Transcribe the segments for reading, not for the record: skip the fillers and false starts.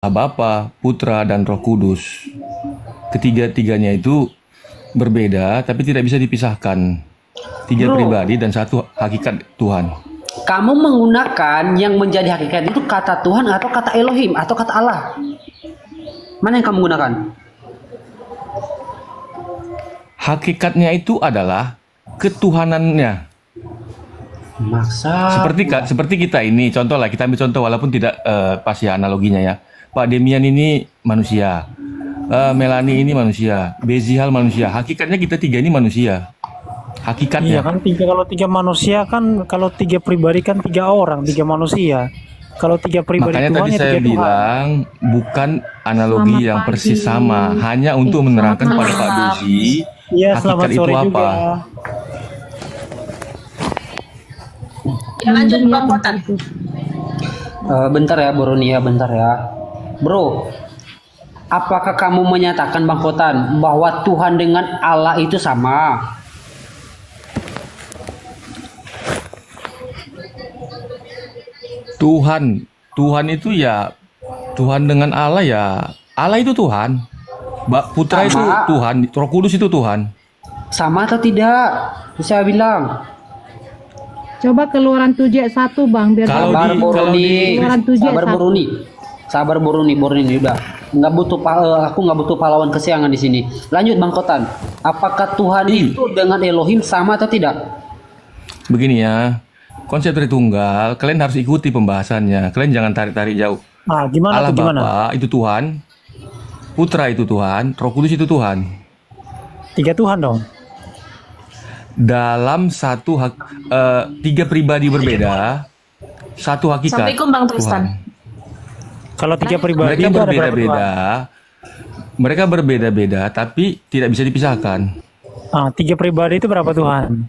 Bapa, Putra, dan Roh Kudus. Ketiga-tiganya itu berbeda, tapi tidak bisa dipisahkan. Tiga Bro, pribadi dan satu hakikat Tuhan. kamu menggunakan yang menjadi hakikat itu kata Tuhan atau kata Elohim atau kata Allah? Mana yang kamu gunakan? Hakikatnya itu adalah ketuhanannya. Maksa. Seperti kita ini, contoh lah, kita ambil contoh walaupun tidak pas ya analoginya ya. Pak Demian ini manusia, Melani ini manusia, Bezihal manusia. Hakikatnya kita tiga ini manusia. Hakikatnya. Iya kan kalau tiga manusia kan, kalau tiga pribadi kan tiga orang, tiga manusia. Kalau tiga pribadi Makanya Tuhan tadi ya saya tiga Tuhan. bilang bukan analogi Selamat yang pagi. persis sama, hanya untuk menerangkan Selamat pada Pak malam. Bezi Iya, selamat hakikat itu sore apa. juga. Ya, lanjut Bang Kotan. Bentar ya, Boronia, bentar ya. Bro, apakah kamu menyatakan Bang Kotan bahwa Tuhan dengan Allah itu sama? Tuhan itu ya Tuhan dengan Allah ya. Allah itu Tuhan. Putra itu Sama. Tuhan, Roh Kudus itu Tuhan. Sama atau tidak? Saya bilang. Coba keluaran 7:1 Bang biar Kalau Sabar di- Boroni, Keluaran 7 sabar satu. Boroni, sabar Boroni, udah. Nggak butuh aku nggak butuh pahlawan kesiangan di sini. Lanjut Bang Kotan, apakah Tuhan itu dengan Elohim sama atau tidak? Begini ya, konsep Tritunggal, kalian harus ikuti pembahasannya. Kalian jangan tarik-tarik jauh. Nah, gimana Allah tuh gimana? Bapa itu Tuhan, Putra itu Tuhan, Roh Kudus itu Tuhan. Tiga Tuhan dong. Dalam tiga pribadi berbeda, satu hakikat. Assalamualaikum Bang Tristan. Tuhan. Kalau tiga pribadi Mereka itu ada berapa berbeda-beda. Tuhan? Mereka berbeda-beda, tapi tidak bisa dipisahkan. Ah, tiga pribadi itu berapa Tuhan?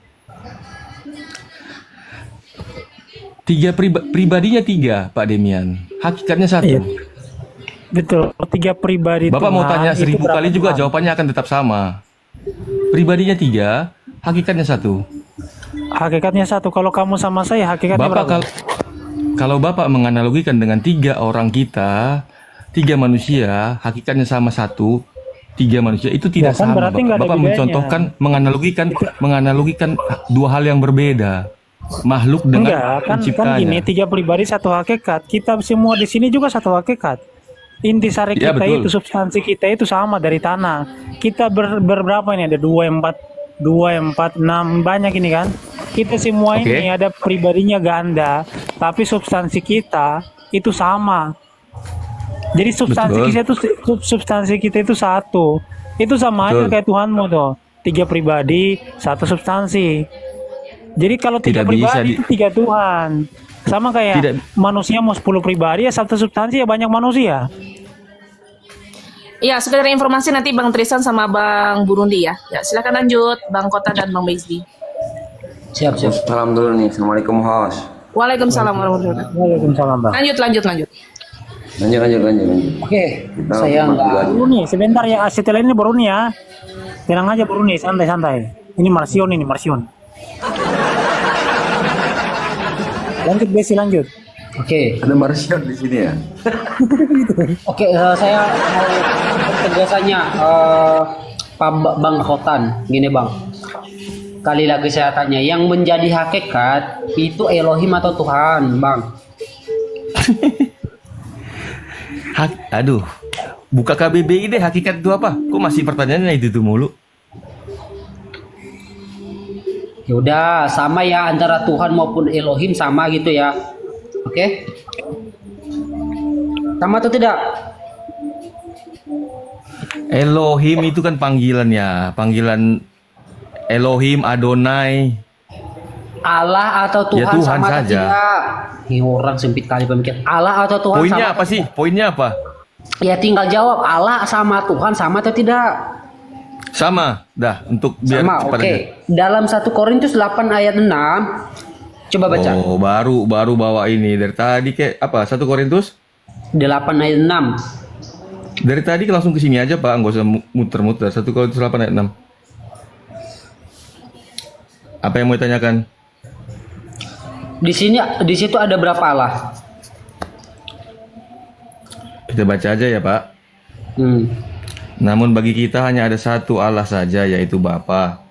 Pribadinya tiga, Pak Demian. Hakikatnya satu. Iya. Betul. Tiga pribadi Bapak mau Tuhan tanya itu 1000 berapa kali juga Tuhan? jawabannya akan tetap sama. Pribadinya tiga, hakikatnya satu. Hakikatnya satu. Kalau kamu sama saya hakikatnya Bapak berapa? kalau Bapak menganalogikan dengan tiga orang kita, tiga manusia, hakikatnya sama satu, tiga manusia itu tidak Ya kan, sama. berarti nggak ada Bapak bedanya. mencontohkan, menganalogikan dua hal yang berbeda. Makhluk dengan Enggak, kan penciptanya. gini, tiga pribadi satu hakikat. Kita semua di sini juga satu hakikat. Intisari Ya, kita betul. itu, substansi kita itu sama dari tanah. Kita berberapa ini? Ada 2, 4, 6, banyak ini kan. Kita semua Oke. ini ada pribadinya ganda, tapi substansi kita itu sama. Jadi Betul. substansi kita itu satu. Itu sama aja Betul. kayak Tuhanmu tuh. Tiga pribadi, satu substansi. Jadi kalau tiga Tidak bisa pribadi itu tiga Tuhan. Sama kayak Tidak. manusia mau 10 pribadi ya satu substansi ya banyak manusia. Iya, sekedar informasi nanti Bang Tristan sama Bang Burundi ya. Ya, silakan lanjut Bang Kotan dan Bang Bezdi. Siap. Salam dulu nih. Assalamualaikum host. Waalaikumsalam warahmatullahi wabarakatuh. Waalaikumsalam, Bang. Lanjut. Lanjut. Oke, Kita saya langsung nggak. maju Dulu nih, sebentar ya, setelah ini baru nih ya. Tenang aja baru nih, santai-santai. Ini Marsion ini, Marsion. Lanjut, Besi, lanjut. Oke, Ada Martian di sini ya. saya mau tegasannya Pak Bang Kotan, gini Bang. Kali lagi saya tanya, yang menjadi hakikat itu Elohim atau Tuhan, Bang? Aduh, buka KBBI deh, hakikat itu apa? Kok masih pertanyaannya itu mulu? Yaudah, sama ya antara Tuhan maupun Elohim sama gitu ya. Oke? Sama atau tidak? Elohim itu kan panggilannya, panggilan Elohim, Adonai. Allah atau Tuhan, Ya, Tuhan sama atau saja. tidak? Ini orang sempit kali pemikiran. Allah atau Tuhan Poinnya sama apa sih? Poinnya apa? Ya tinggal jawab, Allah sama Tuhan sama atau tidak? Sama, dah untuk biar Sama, cepat oke. aja. Dalam 1 Korintus 8 ayat 6, coba baca. Oh, baru bawa ini dari tadi kayak apa? 1 Korintus? 8 ayat 6. Dari tadi langsung ke sini aja, Pak, nggak usah muter-muter. 1 Korintus 8 ayat 6. Apa yang mau ditanyakan? Di situ ada berapa Allah? Kita baca aja ya Pak. Namun bagi kita hanya ada satu Allah saja, yaitu Bapa,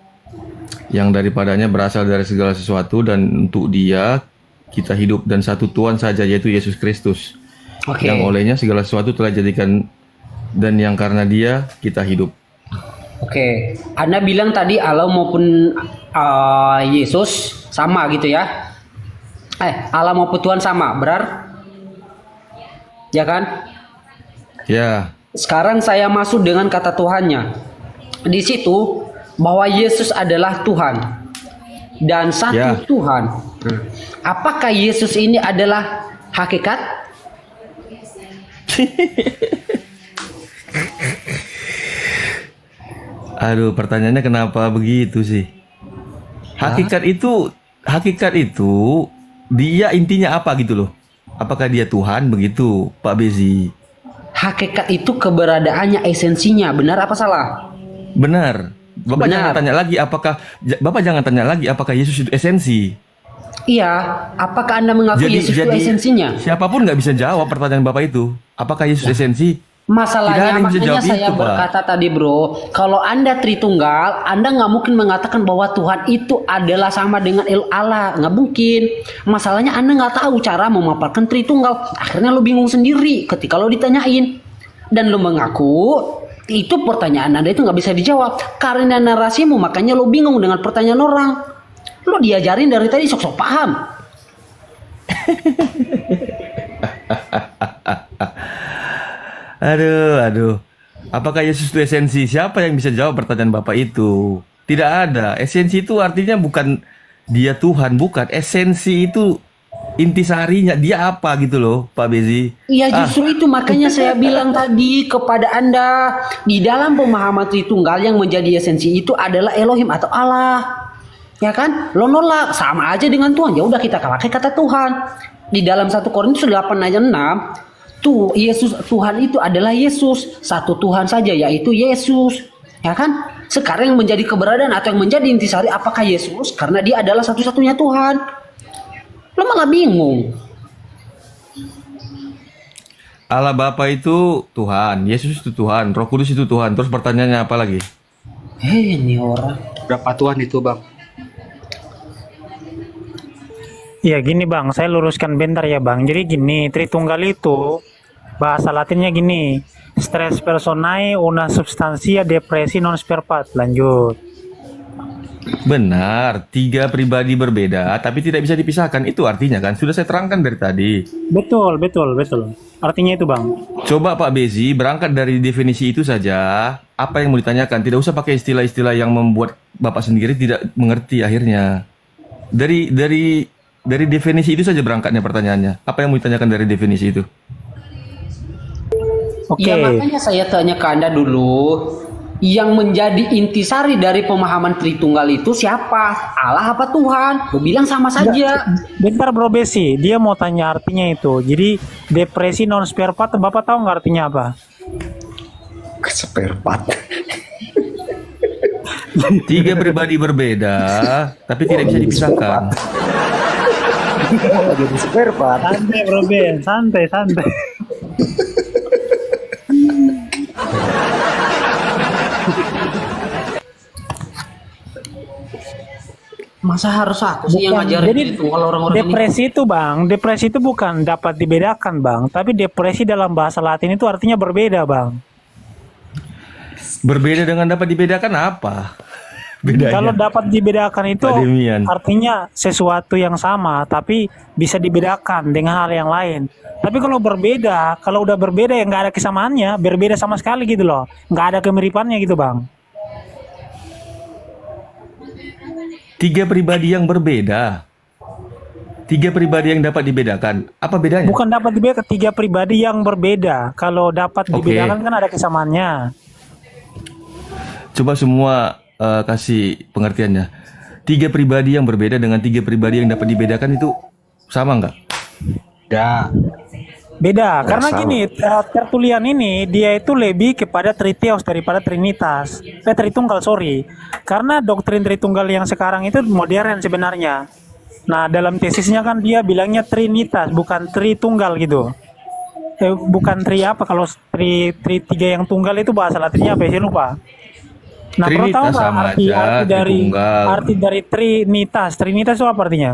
yang daripadanya berasal dari segala sesuatu, dan untuk Dia kita hidup, dan satu Tuhan saja, yaitu Yesus Kristus, yang olehnya segala sesuatu telah jadikan, dan yang karena Dia kita hidup. Oke, Anda bilang tadi Allah maupun Yesus sama gitu ya? Allah maupun Tuhan sama, benar? Ya kan? Ya. Sekarang saya masuk dengan kata Tuhannya. Di situ bahwa Yesus adalah Tuhan dan satu Tuhan. Apakah Yesus ini adalah hakikat? Aduh, pertanyaannya kenapa begitu sih? Hakikat itu dia intinya apa gitu loh? Apakah dia Tuhan begitu, Pak Bezi? Hakikat itu keberadaannya, esensinya. Benar apa salah? Benar. Bapak jangan tanya lagi apakah Yesus itu esensi? Iya. Apakah Anda mengaku Yesus itu esensinya? Siapapun nggak bisa jawab pertanyaan Bapak itu. Apakah Yesus esensi? Masalahnya, makanya saya berkata tadi bro, kalau Anda Tritunggal, Anda nggak mungkin mengatakan bahwa Tuhan itu adalah sama dengan Allah, nggak mungkin. Masalahnya Anda nggak tahu cara memaparkan Tritunggal, akhirnya lo bingung sendiri ketika lo ditanyain, dan lo mengaku itu pertanyaan Anda itu nggak bisa dijawab karena narasimu, makanya lo bingung dengan pertanyaan orang. Lo diajarin dari tadi sok-sok paham. Aduh. Apakah Yesus itu esensi? Siapa yang bisa jawab pertanyaan Bapak itu? Tidak ada. Esensi itu artinya bukan dia Tuhan, bukan. Esensi itu intisarinya. Dia apa gitu loh, Pak Bezi? Iya, justru itu makanya saya bilang tadi kepada Anda, di dalam pemahaman Tritunggal yang menjadi esensi itu adalah Elohim atau Allah. Ya kan? Lo nolak, sama aja dengan Tuhan. Ya udah, kita pakai kata Tuhan. Di dalam 1 Korintus 8 ayat 6, tuh Yesus, Tuhan itu adalah Yesus, satu Tuhan saja, yaitu Yesus, ya kan? Sekarang yang menjadi keberadaan atau yang menjadi intisari apakah Yesus? Karena dia adalah satu-satunya Tuhan. Lo malah bingung. Allah Bapa itu Tuhan, Yesus itu Tuhan, Roh Kudus itu Tuhan. Terus pertanyaannya apa lagi? Ini orang. Berapa Tuhan itu, Bang? Ya gini Bang, saya luruskan bentar ya Bang. Jadi gini, Tritunggal itu bahasa Latinnya gini, stress personae una substantia depresi non sperpat. Lanjut. Benar, 3 pribadi berbeda tapi tidak bisa dipisahkan. Itu artinya kan, sudah saya terangkan dari tadi. Betul. Artinya itu Bang. Coba Pak Bezi berangkat dari definisi itu saja. Apa yang mau ditanyakan? Tidak usah pakai istilah-istilah yang membuat Bapak sendiri tidak mengerti akhirnya. Dari definisi itu saja berangkatnya pertanyaannya. Apa yang mau ditanyakan dari definisi itu? Ya makanya saya tanya ke Anda dulu, yang menjadi intisari dari pemahaman Tritunggal itu siapa? Allah apa Tuhan? Lo bilang sama saja. Bentar Bro Besi, dia mau tanya artinya itu. Jadi depresi non sperpat, Bapak tahu nggak artinya apa? Sperpat. 3 pribadi berbeda tapi tidak bisa dipisahkan. Jadi sperpat. Santai Bro Ben, santai. Masa harus aku sih yang ngajarin jadi itu kalau orang-orang depresi itu Bang, depresi itu bukan dapat dibedakan Bang, tapi depresi dalam bahasa Latin itu artinya berbeda Bang. Berbeda dengan dapat dibedakan apa? Bedanya. Kalau dapat dibedakan itu artinya sesuatu yang sama tapi bisa dibedakan dengan hal yang lain. Tapi kalau berbeda, kalau udah berbeda ya nggak ada kesamaannya, berbeda sama sekali gitu loh, nggak ada kemiripannya gitu Bang. 3 pribadi yang berbeda. 3 pribadi yang dapat dibedakan. Apa bedanya? Bukan dapat dibedakan, 3 pribadi yang berbeda. Kalau dapat dibedakan kan ada kesamaannya. Coba semua kasih pengertiannya. 3 pribadi yang berbeda dengan 3 pribadi yang dapat dibedakan itu sama nggak? Beda, karena gini, Tertullian ini dia itu lebih kepada Triteos daripada Trinitas. Tritunggal, sorry. Karena doktrin Tritunggal yang sekarang itu modern sebenarnya. Nah, dalam tesisnya kan dia bilangnya Trinitas, bukan Tritunggal gitu. bukan tri apa, kalau tri tiga yang tunggal itu bahasa Latinnya apa ya, saya lupa. Nah, perlu tahu Trinitas nggak sama arti aja, Tritunggal. arti dari Trinitas? Trinitas itu apa artinya?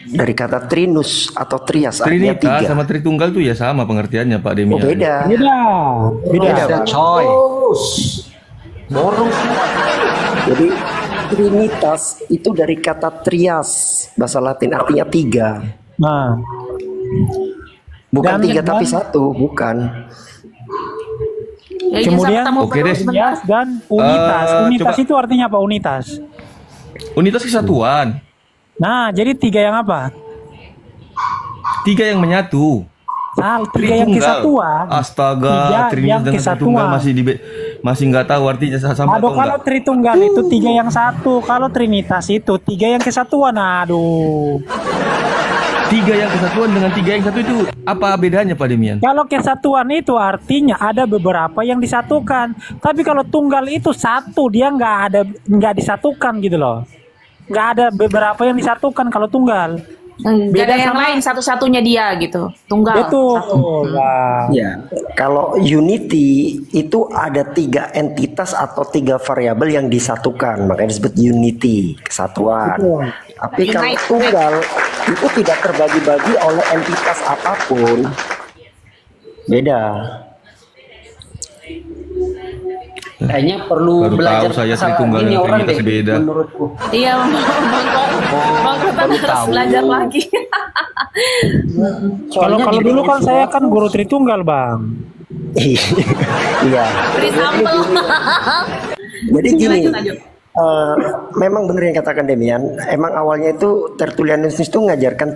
Dari kata trinus atau trias, artinya Trinitas tiga. sama Tritunggal tuh ya sama pengertiannya Pak Oh, Demian. beda. Beda. Beda, Pak. coy. Boros. Jadi trinitas itu dari kata trias, bahasa Latin, artinya tiga. Nah, Bukan Dan- tiga tapi dan- satu, bukan. Ya, kemudian Oke deh. trias dan unitas. Unitas coba. itu artinya apa, unitas? Unitas kesatuan. Nah, jadi tiga yang apa? Tiga yang menyatu. Tiga yang kesatuan. Astaga, Tiga Trinitas yang dengan Tritunggal kesatuan. masih nggak tahu artinya sama Aduh, atau kalau enggak. Tritunggal itu tiga yang satu, kalau Trinitas itu tiga yang kesatuan. Aduh. Tiga yang kesatuan dengan tiga yang satu itu apa bedanya Pak Demian? Kalau kesatuan itu artinya ada beberapa yang disatukan. Tapi kalau tunggal itu satu, dia nggak disatukan gitu loh. Nggak ada beberapa yang disatukan kalau tunggal. Gak ada yang sama- lain, satu-satunya dia gitu. Tunggal. Itu. Satu. Nah, Ya, kalau unity itu ada tiga entitas atau tiga variabel yang disatukan, makanya disebut unity, kesatuan. Betul. Tapi kalau Unite. tunggal itu tidak terbagi-bagi oleh entitas apapun, beda. Kayaknya perlu Baru belajar tahu saya masalah Tritunggal ini dan orang Trinitas deh, beda. menurutku. Iya, Bang Kotan harus belajar lagi. Kalau Soalnya di dulu kan dunia saya kan guru Tritunggal, Bang. Iya. Beri sampel. Jadi gini, Lanjut. memang benar yang katakan Demian. Emang awalnya itu Tertullianus itu mengajarkan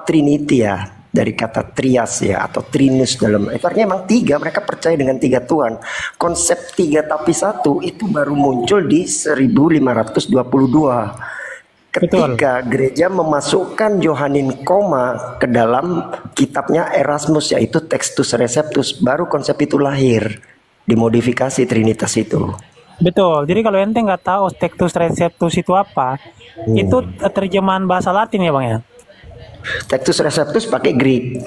Trinity ya, dari kata trias ya atau trinus dalam. Itu artinya emang tiga. Mereka percaya dengan tiga Tuhan. Konsep tiga tapi satu itu baru muncul di 1522. Ketika gereja memasukkan Yohanin Koma ke dalam kitabnya Erasmus, yaitu Textus Receptus, baru konsep itu lahir, dimodifikasi Trinitas itu. Betul. Jadi kalau ente nggak tahu Textus Receptus itu apa, itu terjemahan bahasa Latin ya, Bang ya? Textus Receptus pakai Greek.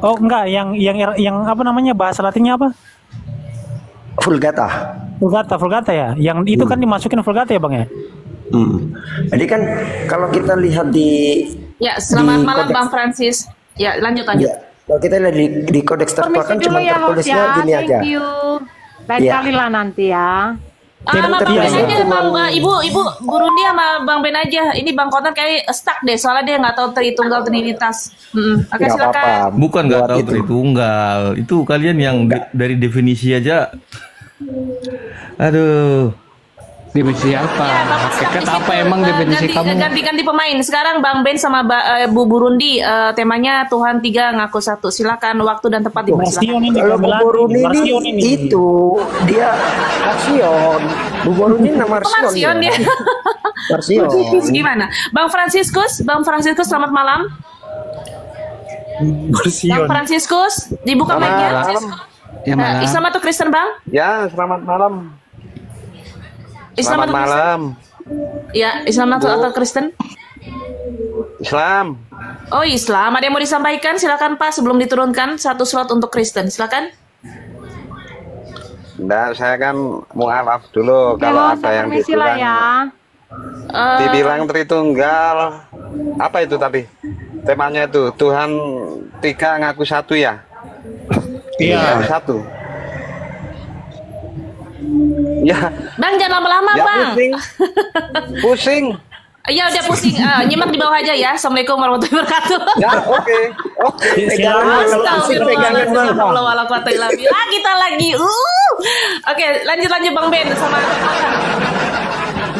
Oh, enggak, yang apa namanya bahasa Latinnya apa? Vulgata. Vulgata ya. Yang itu kan dimasukin Vulgata ya, Bang ya? Jadi kan kalau kita lihat di Ya, selamat Di malam konteks- Bang Francis. Ya, lanjut. ya, kalau kita lihat di kodeks tertua kan cuma tertulisnya gini aja. Thank you. Lain Iya. kali lah nanti ya. Sama Bang Ben terbiasa. aja, Ibu Burundi sama Bang Ben aja. Ini Bang Kotan kayak stuck deh, soalnya dia nggak tahu Tritunggal Trinitas. Oke, Nggak silakan. apa-apa. Bukan nggak Buat tahu itu. Tritunggal. Itu kalian yang dari definisi aja. Aduh. Definisi apa? Ya, bagus Hakikat habis apa itu, emang definisi kamu? ganti pemain. Sekarang Bang Ben sama Bu Burundi, temanya Tuhan 3 ngaku 1. Silakan, waktu dan tempat Marsion dipersilakan. ini Kalau Bang Buboruni Marsion ini. itu dia Marsion. Buboruni nama Marsion. Marsion dia. Marsion. Gimana? Bang Franciscus, selamat malam. Bang Franciscus, dibuka mic-nya. Ya, mana? Islam atau Kristen, Bang? Ya, selamat malam. Islam Selamat atau Kristen? malam. Ya, Islam atau Kristen? Islam. Oh, Islam. Ada yang mau disampaikan? Silakan Pak, sebelum diturunkan satu slot untuk Kristen. Silakan. Nah, saya kan mualaf dulu kalau ada yang permisi lah dibilang, ya. dibilang Tritunggal. Apa itu tadi? Temanya itu Tuhan 3 ngaku 1 ya? Iya. Ngaku 1. Ya, Bang, jangan lama-lama, ya Bang. pusing. Pusing. Ya udah pusing. Nyimak di bawah aja ya. Assalamualaikum warahmatullahi wabarakatuh. Ya, oke. Oke. Astagfirullahaladzim. Kita lagi. Oke, lanjut Bang Ben sama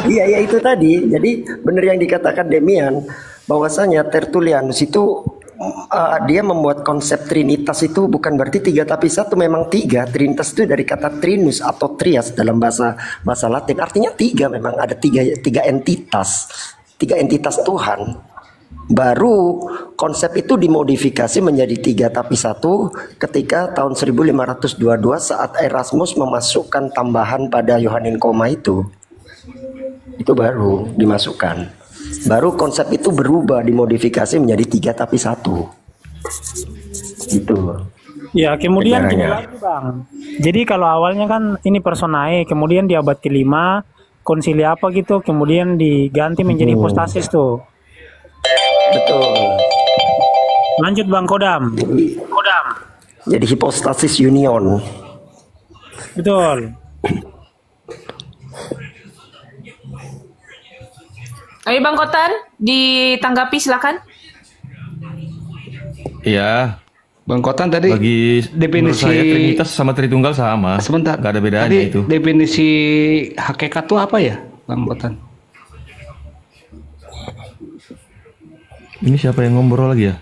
Iya, ya itu tadi. Jadi benar yang dikatakan Demian, bahwasanya Tertullianus itu dia membuat konsep Trinitas itu bukan berarti tiga tapi satu, memang tiga. Trinitas itu dari kata trinus atau trias dalam bahasa Latin, artinya tiga. Memang ada tiga entitas Tuhan. Baru konsep itu dimodifikasi menjadi tiga tapi satu ketika tahun 1522 saat Erasmus memasukkan tambahan pada Yohanin Koma itu baru dimasukkan. Baru konsep itu berubah, dimodifikasi menjadi tiga tapi satu. Gitu. Ya, kemudian gini Negaranya. lagi Bang. Jadi kalau awalnya kan ini personae, kemudian di abad ke-5 konsili apa gitu, kemudian diganti menjadi hipostasis tuh. Betul. Lanjut Bang Kodam. Jadi hipostasis union. Betul. Ayo Bang Kotan, ditanggapi silakan. Iya, Bang Kotan tadi bagi menurut definisi saya Trinitas sama Tritunggal sama. sebentar. Gak ada bedanya Tadi itu. definisi hakikat itu apa ya, Bang Kotan? Ini siapa yang ngobrol lagi ya?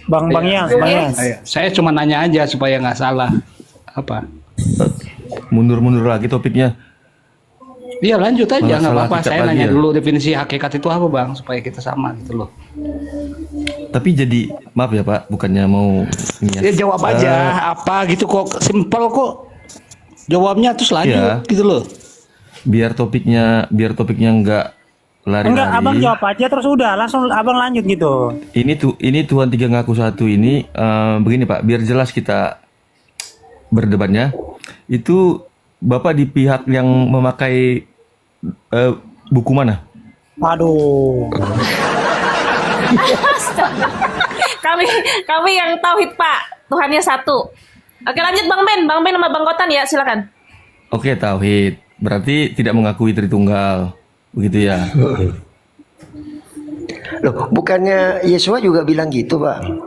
Bang Yang. Ayo, saya cuma nanya aja supaya nggak salah. Apa? Mundur-mundur lagi topiknya. Iya lanjut aja Malah nggak salah apa-apa. hakikat Saya lagi nanya ya. dulu definisi hakikat itu apa Bang supaya kita sama gitu loh. Tapi jadi maaf ya Pak, bukannya mau ini Ya jawab aja apa gitu kok simple kok. Jawabnya terus lanjut Iya. gitu loh. biar topiknya nggak lari-lari. Enggak, Abang jawab aja terus udah langsung Abang lanjut gitu. Ini Tuhan tiga ngaku satu ini begini Pak, biar jelas kita berdebatnya. Itu Bapak di pihak yang memakai buku mana? Waduh. kami yang tauhid Pak, Tuhannya satu. Oke lanjut Bang Ben sama Bang Kotan ya silakan. Oke, tauhid. Berarti tidak mengakui Tritunggal. Begitu ya. Loh, bukannya Yesua juga bilang gitu, Bang?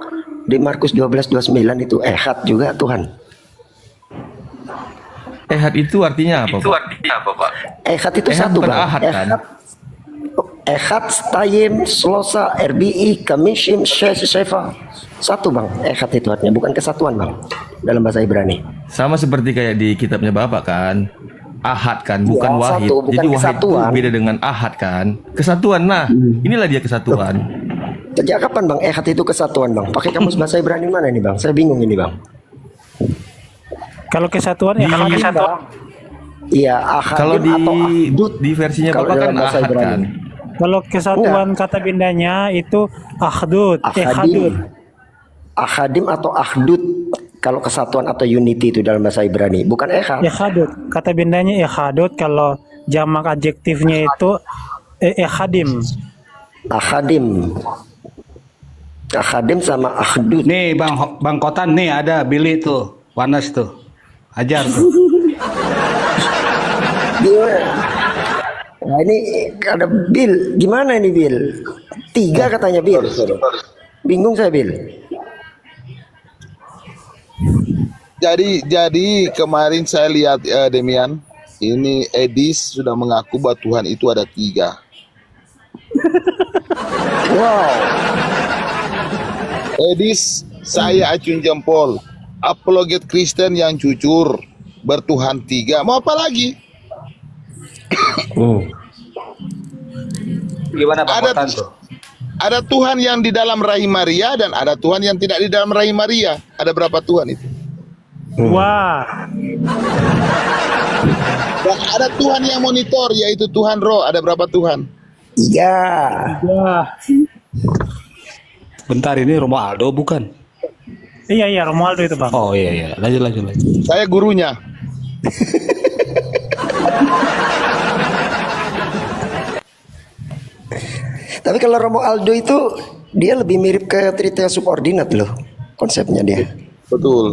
Di Markus 12:29 itu ehad juga Tuhan. Ehad itu artinya apa, Pak? Ehad itu Ehad satu, bukan Bang. ahad, kan? Ehad, Stayim, Slosa, RBI, Kamishim, Shefa. Satu, Bang. Ehad itu artinya bukan kesatuan, Bang. Dalam bahasa Ibrani. Sama seperti kayak di kitabnya Bapak kan. Ahad kan, bukan Ya, wahid. satu, bukan Jadi wahid itu kesatuan. beda dengan ahad kan. Kesatuan, nah inilah dia kesatuan. Sejak kapan, Bang, ehad itu kesatuan, Bang? Pakai kamus bahasa Ibrani mana nih, Bang? Saya bingung ini, Bang. Kalau kesatuan ya kalau kesatuan. Iya, ahadim Kalau di atau ahdud. di versinya Kalau Bapak kan dalam bahasa ahad Ibrani. kan. Kalau kesatuan kata bendanya itu ahdud, ehadud. Ahadim atau ahdud. Kalau kesatuan atau unity itu dalam bahasa Ibrani, bukan ehad. Ehadud. Kata bendanya ehadud, kalau jamak adjektifnya itu ehadim. Ahadim. Ahadim sama ahdud. Nih Bang Kotan nih ada Billy tuh, Wanas tuh. Ajar tuh. Gimana? Nah ini ada Bill. Gimana ini Bill? 3 katanya Bill. Bingung saya Bill. Jadi kemarin saya lihat Demian, ini Edis sudah mengaku bahwa Tuhan itu ada 3. Wow. Edis, saya acung jempol. Apologet Kristen yang jujur, bertuhan 3. Mau apa lagi? Gimana Bang Kotan tuh? Ada Tuhan yang di dalam rahim Maria dan ada Tuhan yang tidak di dalam rahim Maria. Ada berapa Tuhan itu? Wah. Dan ada Tuhan yang monitor, yaitu Tuhan Roh. Ada berapa Tuhan? 3. Bentar ini Romualdo bukan? Iya Romualdo itu Bang. Oh iya. Lanjut. Saya gurunya. Tapi kalau Romo Aldo itu dia lebih mirip ke Tritya subordinat loh konsepnya dia. Betul.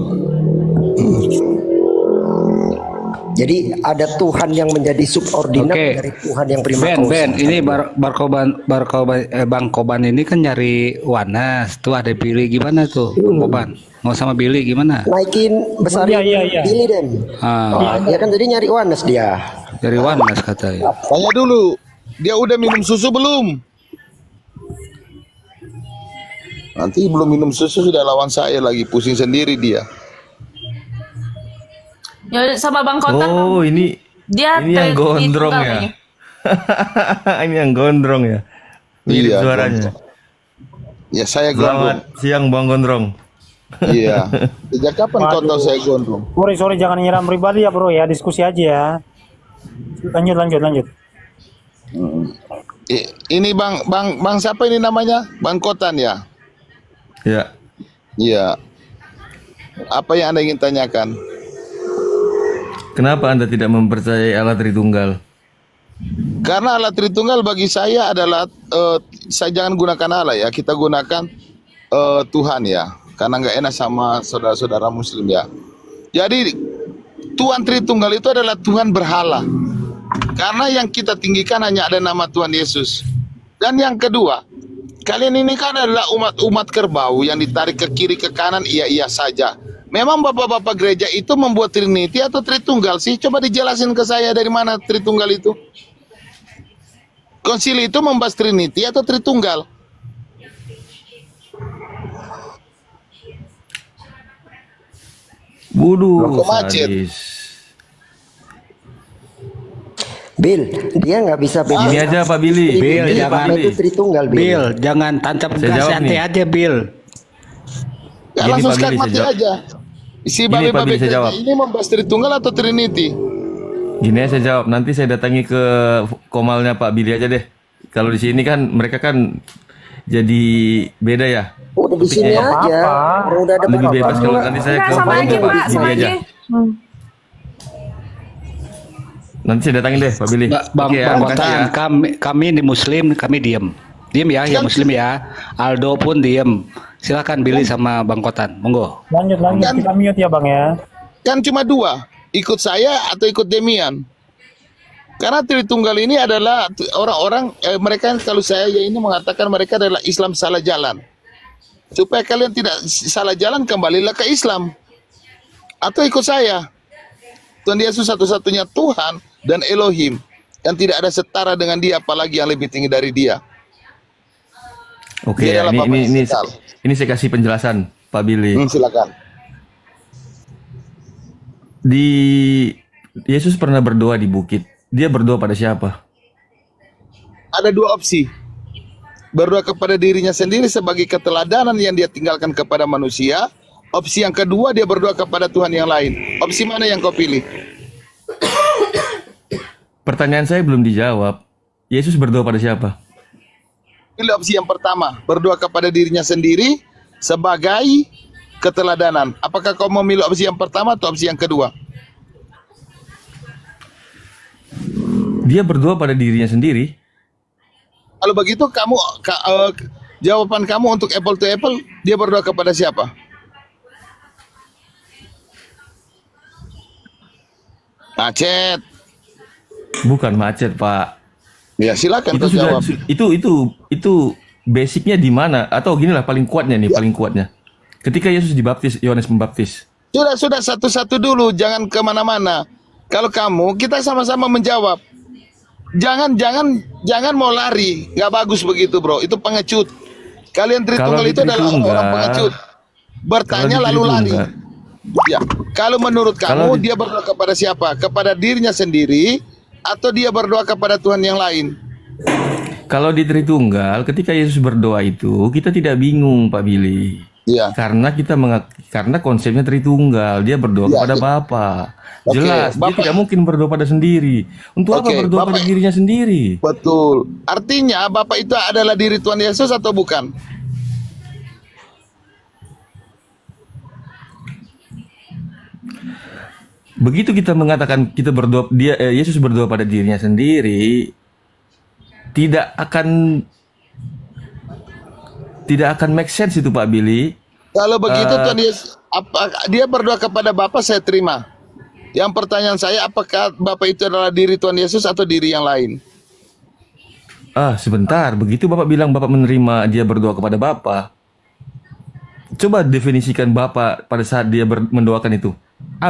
Jadi ada Tuhan yang menjadi subordinat Oke. dari Tuhan yang prima causa. Ben, ini Bang Koban ini kan nyari Wanas. Tuh ada Billy gimana tuh Bang Koban? Mau sama Billy gimana? Naikin besarin Iya. Billy Den. Ah, Dia kan jadi nyari Wanes dia. dari Wanas katanya. Tanya dulu, dia udah minum susu belum? Nanti belum minum susu sudah lawan saya lagi, pusing sendiri dia. Ya sama Bang Kotan. Oh, ini Dia yang gondrong ya. kayaknya. Ini yang gondrong ya. Mirip Iya, suaranya. gondrong. Ya saya Selamat gondrong. siang Bang Gondrong. Iya. Sejak kapan kau tahu saya gondrong? Sorry jangan nyerang pribadi ya bro ya, diskusi aja ya. Lanjut. Ini bang siapa ini namanya? Bang Kotan ya. Ya. Iya. Apa yang Anda ingin tanyakan? Kenapa Anda tidak mempercayai Allah Tritunggal? Karena Allah Tritunggal bagi saya adalah saya jangan gunakan Allah ya, kita gunakan Tuhan ya, karena nggak enak sama saudara-saudara Muslim ya. Jadi Tuhan Tritunggal itu adalah Tuhan berhala, karena yang kita tinggikan hanya ada nama Tuhan Yesus. Dan yang kedua, kalian ini kan adalah umat kerbau yang ditarik ke kiri ke kanan iya saja. Memang bapak-bapak gereja itu membuat Trinity atau Tritunggal sih? Coba dijelasin ke saya dari mana Tritunggal itu? Konsili itu membahas Trinity atau Tritunggal? Waduh, Kok macet? sadis. Bil, dia nggak bisa bedain. Gini aja Pak Billy. Bil, Gini, jangan. Pak Billy. Itu Tritunggal, Bil. Bil, jangan tancap Saya gas, jawab santai nih. aja, Bil. Ya Gini, langsung Pak sekat Billy, saya mati jawab. aja. Si Gini, Pak babe-babe Billy, saya gereja jawab. ini membahas Tritunggal atau Trinity? Gini aja saya jawab. Nanti saya datangi ke komalnya Pak Billy aja deh. Kalau di sini kan mereka kan jadi beda ya. Udah di sini Topiknya aja. Orang udah ada lebih bebas bapak. kalau nanti saya Enggak, ke sama aja, Pak Pak, Billy sama aja. aja. Nanti saya datangin deh Pak Billy. Bang Oke ya, Bang makasih ya. Kotan, kami di Muslim, kami diem. Diem ya, yang Muslim ya. Aldo pun diem. Silakan Billy sama Bang Kotan, monggo. Lanjut, kita mute ya Bang ya. Kan cuma dua, ikut saya atau ikut Demian. Karena Tritunggal ini adalah orang-orang mereka kalau saya ya ini mengatakan mereka adalah Islam salah jalan. Supaya kalian tidak salah jalan, kembalilah ke Islam. Atau ikut saya. Tuhan Yesus satu-satunya Tuhan dan Elohim yang tidak ada setara dengan dia, apalagi yang lebih tinggi dari dia. Oke, Dia ya, adalah Bapa yang kekal. ini saya kasih penjelasan Pak Billy. Silakan. Di Yesus pernah berdoa di bukit. Dia berdoa pada siapa? Ada dua opsi. Berdoa kepada dirinya sendiri sebagai keteladanan yang dia tinggalkan kepada manusia. Opsi yang kedua, dia berdoa kepada Tuhan yang lain. Opsi mana yang kau pilih? Pertanyaan saya belum dijawab. Yesus berdoa pada siapa? Pilih opsi yang pertama, berdoa kepada dirinya sendiri sebagai keteladanan. Apakah kau memilih opsi yang pertama atau opsi yang kedua? Dia berdoa pada dirinya sendiri. Kalau begitu kamu jawaban kamu untuk apple to apple, dia berdoa kepada siapa? Macet. Bukan macet, Pak. Ya, silakan Itu kau sudah jawab. itu basicnya di mana? Atau gini lah paling kuatnya nih, paling kuatnya. Ketika Yesus dibaptis, Yohanes Pembaptis. Sudah satu-satu dulu, jangan kemana-mana. Kalau kamu, kita sama-sama menjawab. Jangan mau lari, nggak bagus begitu bro. Itu pengecut. Kalian Tritunggal itu adalah orang pengecut. Bertanya lalu lari. Ya, kalau menurut kamu dia berdoa kepada siapa? Kepada dirinya sendiri atau dia berdoa kepada Tuhan yang lain? Kalau di Tritunggal, ketika Yesus berdoa itu, kita tidak bingung, Pak Billy. Iya. Karena konsepnya Tritunggal, dia berdoa kepada Bapa. Oke, Jelas, dia Bapak- tidak mungkin berdoa pada sendiri. Untuk apa Oke, berdoa pada Bapak- dirinya sendiri? Betul. Artinya Bapak itu adalah diri Tuhan Yesus atau bukan? Begitu kita mengatakan kita berdoa, Yesus berdoa pada dirinya sendiri, tidak akan make sense itu, Pak Billy. Kalau begitu Tuhan Yesus, dia berdoa kepada Bapa, saya terima. Yang pertanyaan saya, apakah Bapak itu adalah diri Tuhan Yesus atau diri yang lain? Sebentar, begitu Bapak bilang Bapak menerima dia berdoa kepada Bapa. Coba definisikan Bapak pada saat dia mendoakan itu.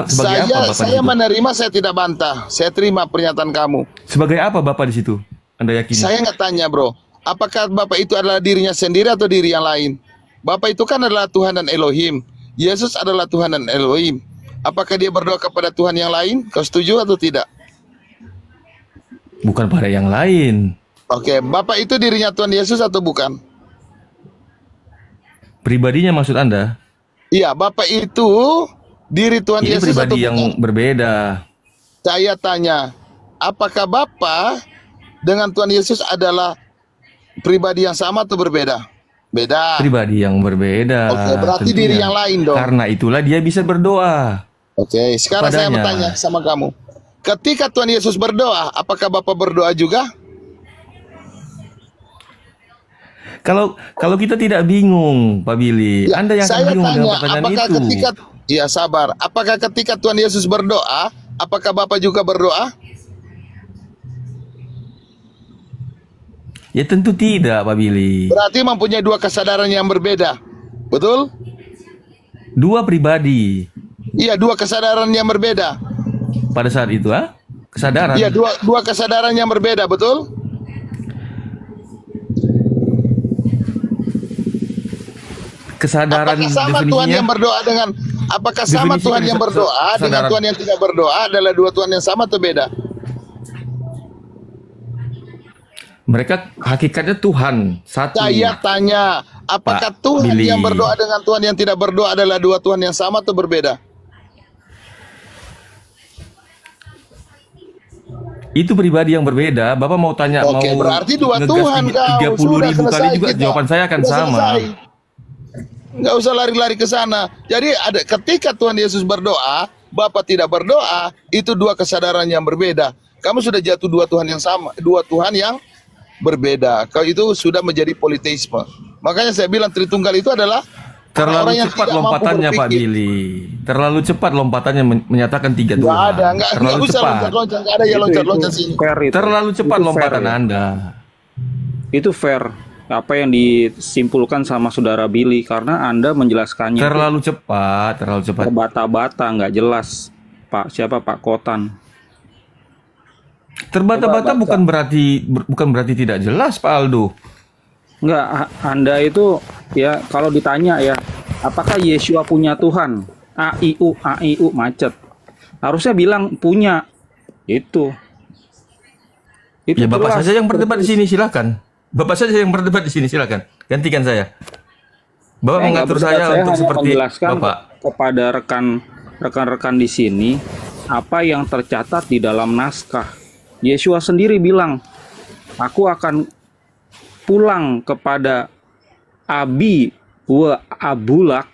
Sebagai apa Bapak di Saya situ? menerima, saya tidak bantah. Saya terima pernyataan kamu. Sebagai apa Bapak di situ? Anda yakin? Saya nggak tanya bro, apakah Bapak itu adalah dirinya sendiri atau diri yang lain? Bapak itu kan adalah Tuhan dan Elohim. Yesus adalah Tuhan dan Elohim. Apakah dia berdoa kepada Tuhan yang lain? Kau setuju atau tidak? Bukan pada yang lain. Oke, Bapak itu dirinya Tuhan Yesus atau bukan? Pribadinya maksud Anda? Iya, Bapak itu diri Tuhan Ini Yesus atau pribadi yang bukan? berbeda. Saya tanya, apakah Bapak dengan Tuhan Yesus adalah pribadi yang sama atau berbeda? Beda. Pribadi yang berbeda. Oke, berarti tentunya. diri yang lain dong. Karena itulah dia bisa berdoa. Oke, sekarang saya Kepadanya. bertanya sama kamu. Ketika Tuhan Yesus berdoa, apakah Bapak berdoa juga? Kalau kita tidak bingung, Pak Billy, Ya, Anda yang akan saya bingung dengan tanya, pertanyaan apakah itu. ketika, ya sabar, apakah ketika Tuhan Yesus berdoa, apakah Bapak juga berdoa? Ya tentu tidak, Pak Billy. Berarti mempunyai dua kesadaran yang berbeda, betul? Dua pribadi Iya, dua kesadaran yang berbeda. pada saat itu, kesadaran. Iya, dua kesadaran yang berbeda, betul? Kesadaran Apakah sama Tuhan yang berdoa dengan apakah sama Definisi Tuhan yang berdoa dengan kesadaran. Tuhan yang tidak berdoa adalah dua Tuhan yang sama atau beda? Mereka hakikatnya Tuhan satu. Saya tanya, apakah Pak Tuhan Billy. yang berdoa dengan Tuhan yang tidak berdoa adalah dua Tuhan yang sama atau berbeda? Itu pribadi yang berbeda. Bapak mau tanya Oke, mau berarti dua ngegas Tuhan kau. 30.000 kali juga jawaban saya akan sama. Nggak usah lari-lari ke sana. Jadi ada ketika Tuhan Yesus berdoa, Bapak tidak berdoa, itu dua kesadaran yang berbeda. Kamu sudah jatuh dua Tuhan yang sama, dua Tuhan yang berbeda. Kalau itu sudah menjadi politeisme. Makanya saya bilang Tritunggal itu adalah Terlalu orang yang cepat tidak mampu lompatannya Pak berpikir. Billy. Terlalu cepat lompatannya menyatakan tiga Nggak Tuhan. ada, nggak Terlalu usah cepat. loncat-loncat, nggak ada ya loncat-loncat sini. Fair itu. Terlalu cepat Itu lompatan fair, ya. Anda. Itu fair apa yang disimpulkan sama saudara Billy karena Anda menjelaskannya itu Terlalu cepat. terbata-bata, nggak jelas. Pak Kotan. Terbata-bata bukan berarti tidak jelas, Pak Aldo. Enggak, Anda itu ya kalau ditanya ya, apakah Yeshua punya Tuhan? AIU macet. Harusnya bilang punya. Itu Ya Bapak jelas. saja yang berdebat di sini, silakan. Bapak saja yang berdebat di sini, silakan. Gantikan saya. Bapak Saya mengatur nggak saya berdebat, untuk hanya seperti menjelaskan Bapak. kepada rekan-rekan di sini apa yang tercatat di dalam naskah. Yeshua sendiri bilang, aku akan pulang kepada Abi wa Abulak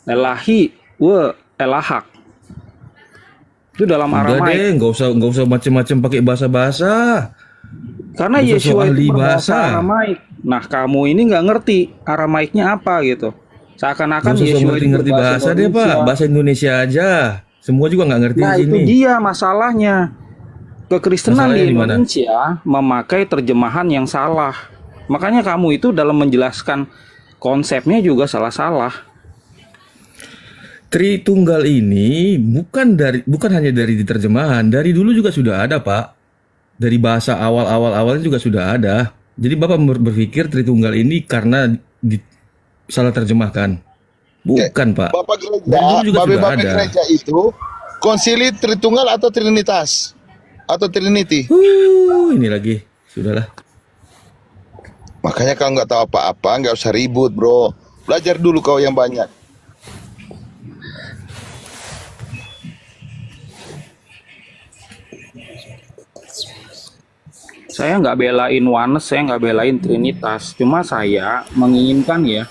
Elahi wa Elahak. Itu dalam Udah Aramaik. deh, nggak usah macam-macam pakai bahasa-bahasa. Karena Nggak usah Yeshua sok ahli itu berbahasa bahasa. Aramaik. Nah, kamu ini nggak ngerti Aramaiknya apa gitu. Seakan-akan Nggak usah Yeshua itu ngerti-ngerti berbahasa bahasa deh Pak. Indonesia. Bahasa Indonesia aja. Semua juga nggak ngerti Nah, di itu sini. dia masalahnya. Kekristenan Masalahnya di di mana? Indonesia memakai terjemahan yang salah. Makanya kamu itu dalam menjelaskan konsepnya juga salah-salah. Tritunggal ini bukan hanya dari terjemahan, dari dulu juga sudah ada, Pak. Dari bahasa awalnya juga sudah ada. Jadi Bapak berpikir Tritunggal ini karena salah terjemahkan. Bukan, Pak. Bapak Dari dulu juga sudah Bapak ada. gereja itu konsili Tritunggal atau Trinitas? Atau Trinity? Ini lagi, sudahlah. Makanya kalau nggak tahu apa-apa, nggak usah ribut, bro. Belajar dulu kau yang banyak. Saya nggak belain oneness, saya nggak belain Trinitas. Cuma saya menginginkan ya,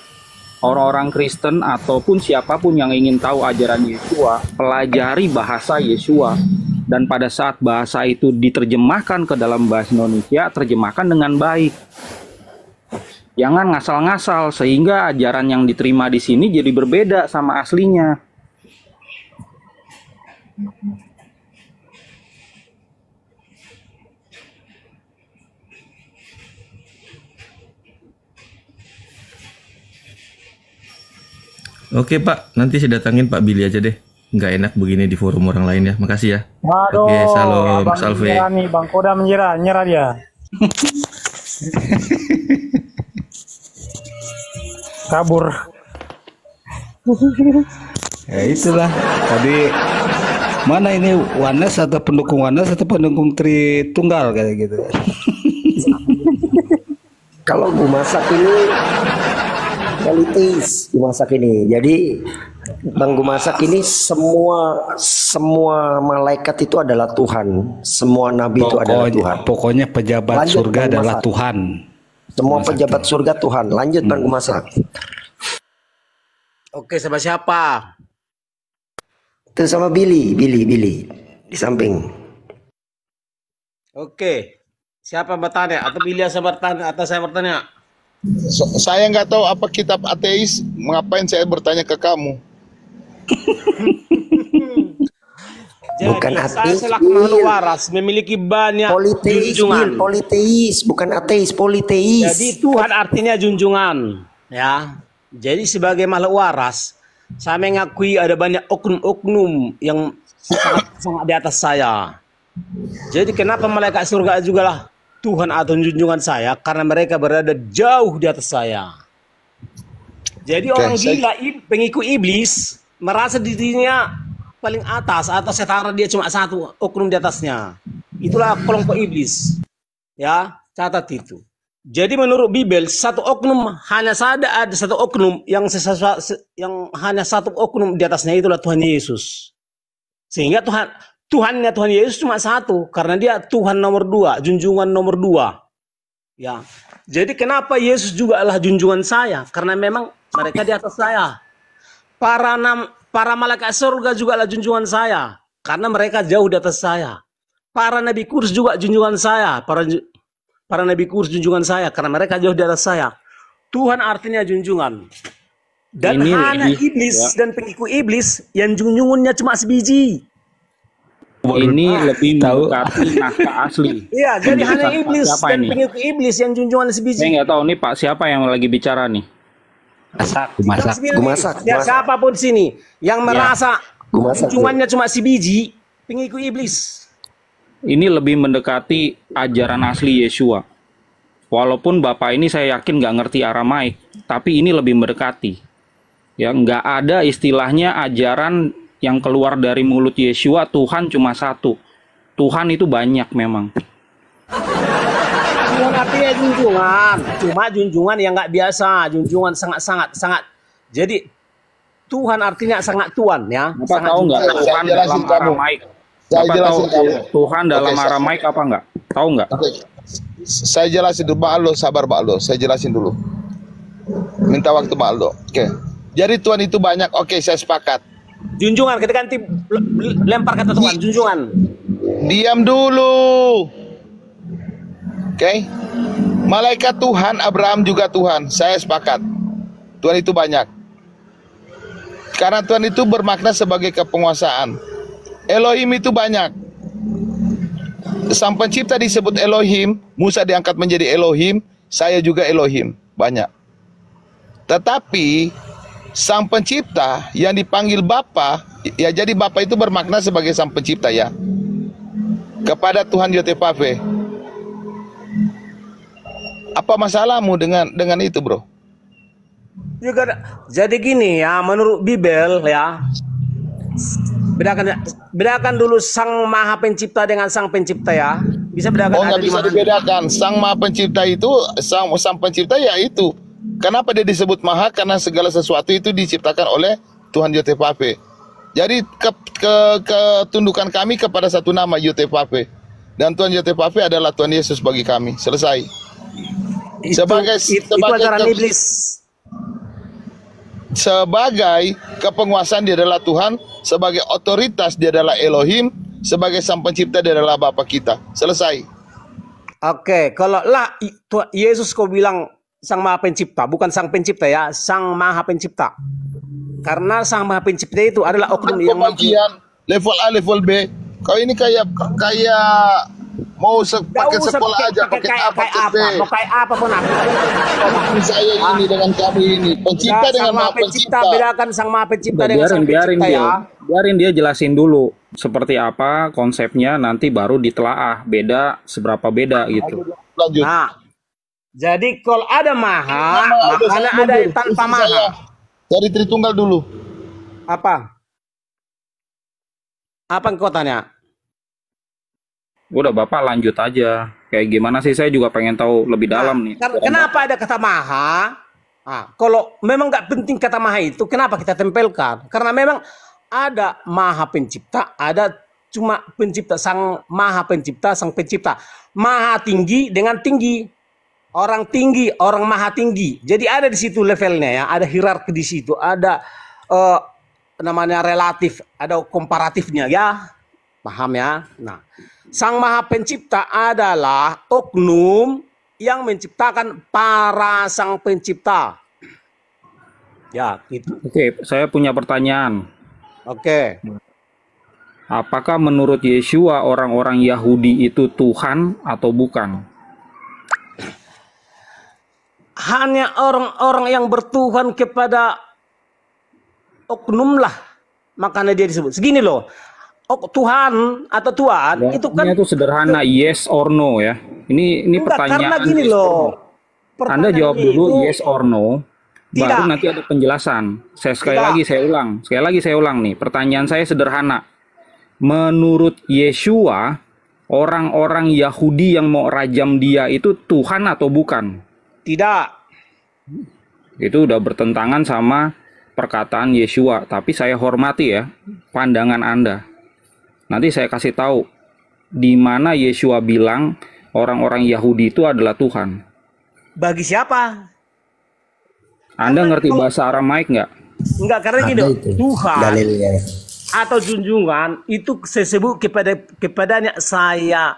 orang-orang Kristen ataupun siapapun yang ingin tahu ajaran Yeshua, pelajari bahasa Yeshua. Dan pada saat bahasa itu diterjemahkan ke dalam bahasa Indonesia, terjemahkan dengan baik. Jangan ngasal-ngasal sehingga ajaran yang diterima di sini jadi berbeda sama aslinya. Oke Pak, nanti saya datangin Pak Billy aja deh. Nggak enak begini di forum orang lain ya. Makasih ya. Waduh, Oke, salam, Bang salve. Menyerah nih, Bang Koda nyerah dia. Kabur. Ya itulah tadi mana ini Oneness atau pendukung Oneness atau pendukung Tritunggal kayak gitu. Kalau Bu Masak ini politis Bu Masak ini. Jadi Bang Bu Masak ini semua malaikat itu adalah Tuhan. Semua nabi itu adalah Tuhan. Pokoknya pejabat Lanjut, surga Bang adalah Masak. Tuhan. Semua pejabat surga Tuhan. Lanjut Bang Gumasak. Oke, sama siapa? Itu sama Billy di samping. Oke. Siapa bertanya? Atau Billy saya bertanya atau saya bertanya? Saya nggak tahu apa kitab ateis. Ngapain saya bertanya ke kamu? Jadi, Bukan saya ateis, selaku makhluk waras memiliki banyak junjungan. Politeis, bukan ateis, politeis. Jadi Tuhan artinya junjungan, ya. Jadi sebagai makhluk waras, saya mengakui ada banyak oknum-oknum yang sangat di atas saya. Jadi kenapa malaikat surga juga lah Tuhan atau junjungan saya? Karena mereka berada jauh di atas saya. Jadi orang gila, pengikut iblis, merasa dirinya paling atas atau setara dia cuma satu oknum di atasnya. Itulah kelompok iblis. Ya, catat itu. Jadi menurut Bible satu oknum hanya ada satu oknum yang hanya satu oknum di atasnya, itulah Tuhan Yesus. Sehingga Tuhan Yesus cuma satu karena dia Tuhan nomor 2, junjungan nomor 2. Ya. Jadi kenapa Yesus juga adalah junjungan saya? Karena memang mereka di atas saya. Para malaikat surga juga adalah junjungan saya karena mereka jauh di atas saya. Para nabi kudus juga junjungan saya. Para nabi kudus junjungan saya karena mereka jauh di atas saya. Tuhan artinya junjungan. Dan Ini hanya lebih, iblis ya. dan pengikut iblis yang junjungannya cuma sebiji. Ini lebih mendekati naskah asli. Iya, jadi Ini hanya Pak iblis siapa dan ini? pengikut iblis yang junjungan sebiji. Saya nggak tahu nih Pak siapa yang lagi bicara nih. Gumasak. Ya, siapapun sini yang merasa Gumasak, junjungannya cuma sebiji, pengikut iblis. Ini lebih mendekati ajaran asli Yesua. Walaupun Bapak ini saya yakin nggak ngerti Aramaik, tapi ini lebih mendekati. Ya, nggak ada istilahnya ajaran yang keluar dari mulut Yesua Tuhan cuma satu. Tuhan itu banyak memang. Junjungan artinya junjungan, cuma junjungan yang nggak biasa, junjungan sangat. Jadi Tuhan artinya sangat Tuhan, ya. Bapak tahu nggak Tuhan dalam Aramaik? Bapak tahu Tuhan dalam Aramaik apa nggak? Tahu nggak? Saya jelasin dulu, Pak Aldo, sabar Pak Aldo. Saya jelasin dulu. Minta waktu Pak Aldo. Oke. Jadi Tuhan itu banyak. Oke, saya sepakat. Junjungan, ketika nanti lempar kata Tuhan, junjungan. Diam dulu. Oke. Malaikat Tuhan, Abraham juga Tuhan. Saya sepakat. Tuhan itu banyak. Karena Tuhan itu bermakna sebagai kepenguasaan. Elohim itu banyak. Sang pencipta disebut Elohim, Musa diangkat menjadi Elohim, saya juga Elohim, banyak. Tetapi sang pencipta yang dipanggil Bapa, ya jadi Bapa itu bermakna sebagai sang pencipta ya. Kepada Tuhan Yotevave. Apa masalahmu dengan itu, Bro? Jadi gini ya, menurut Bible ya, bedakan dulu sang maha pencipta dengan sang pencipta ya. Bisa bedakan. Oh, nggak bisa dibedakan. Sang maha pencipta itu, sang pencipta ya itu. Kenapa dia disebut maha? Karena segala sesuatu itu diciptakan oleh Tuhan Yotevave. Jadi ketundukan kami kepada satu nama, Yotevave. Dan Tuhan Yotevave adalah Tuhan Yesus bagi kami. Selesai. Sebagai ajaran iblis. Sebagai kepenguasaan dia adalah Tuhan, sebagai otoritas dia adalah Elohim, sebagai sang pencipta dia adalah Bapa kita. Selesai. Oke, kalau lah Yesus kau bilang sang maha pencipta, bukan sang pencipta ya, sang maha pencipta. Karena sang maha pencipta itu adalah oknum yang pembagian level A, level B. Kau ini kayak mau pakai sekolah aja, pakai A, pakai B. Mau kayak apa pun apa. Saya ini dengan kami ini, pencipta dengan maha pencipta. Bedakan sang maha pencipta dengan sang pencipta ya. Biarin dia jelasin dulu seperti apa konsepnya, nanti baru ditelaah beda seberapa beda gitu. Lanjut. Nah, jadi kalau ada maha, makanya ada tanpa maha. Dari Tritunggal dulu. Apa yang kau tanya? Udah Bapak lanjut aja. Kayak gimana sih, saya juga pengen tahu lebih dalam nih. Kenapa ada kata maha? Kalau memang nggak penting kata maha itu, kenapa kita tempelkan? Karena memang ada maha pencipta, ada cuma pencipta, sang maha pencipta, sang pencipta. Maha tinggi dengan tinggi. Orang tinggi, orang maha tinggi. Jadi ada di situ levelnya ya, ada hierarki di situ, ada namanya relatif, ada komparatifnya ya. Paham ya? Nah, Sang Maha Pencipta adalah oknum yang menciptakan para sang pencipta. Ya, gitu. Oke, saya punya pertanyaan. Oke. Apakah menurut Yeshua orang-orang Yahudi itu Tuhan atau bukan? Hanya orang-orang yang bertuhan kepada oknum lah, makanya dia disebut. Segini loh, Tuhan atau Tuhan Ya, itu kan itu sederhana, yes or no ya. Ini enggak, pertanyaan. karena gini yes or loh. no. Anda jawab dulu yes or no, Tidak. baru nanti ada penjelasan. Sekali lagi saya ulang nih. Pertanyaan saya sederhana. Menurut Yeshua, orang-orang Yahudi yang mau rajam dia itu Tuhan atau bukan? Tidak. Itu udah bertentangan sama perkataan Yeshua. Tapi saya hormati ya pandangan Anda. Nanti saya kasih tahu di mana Yeshua bilang orang-orang Yahudi itu adalah Tuhan. Bagi siapa? Anda ngerti bahasa Aramaik nggak? Enggak, karena gini, Tuhan dalilnya. atau junjungan itu saya sebut kepadanya saya.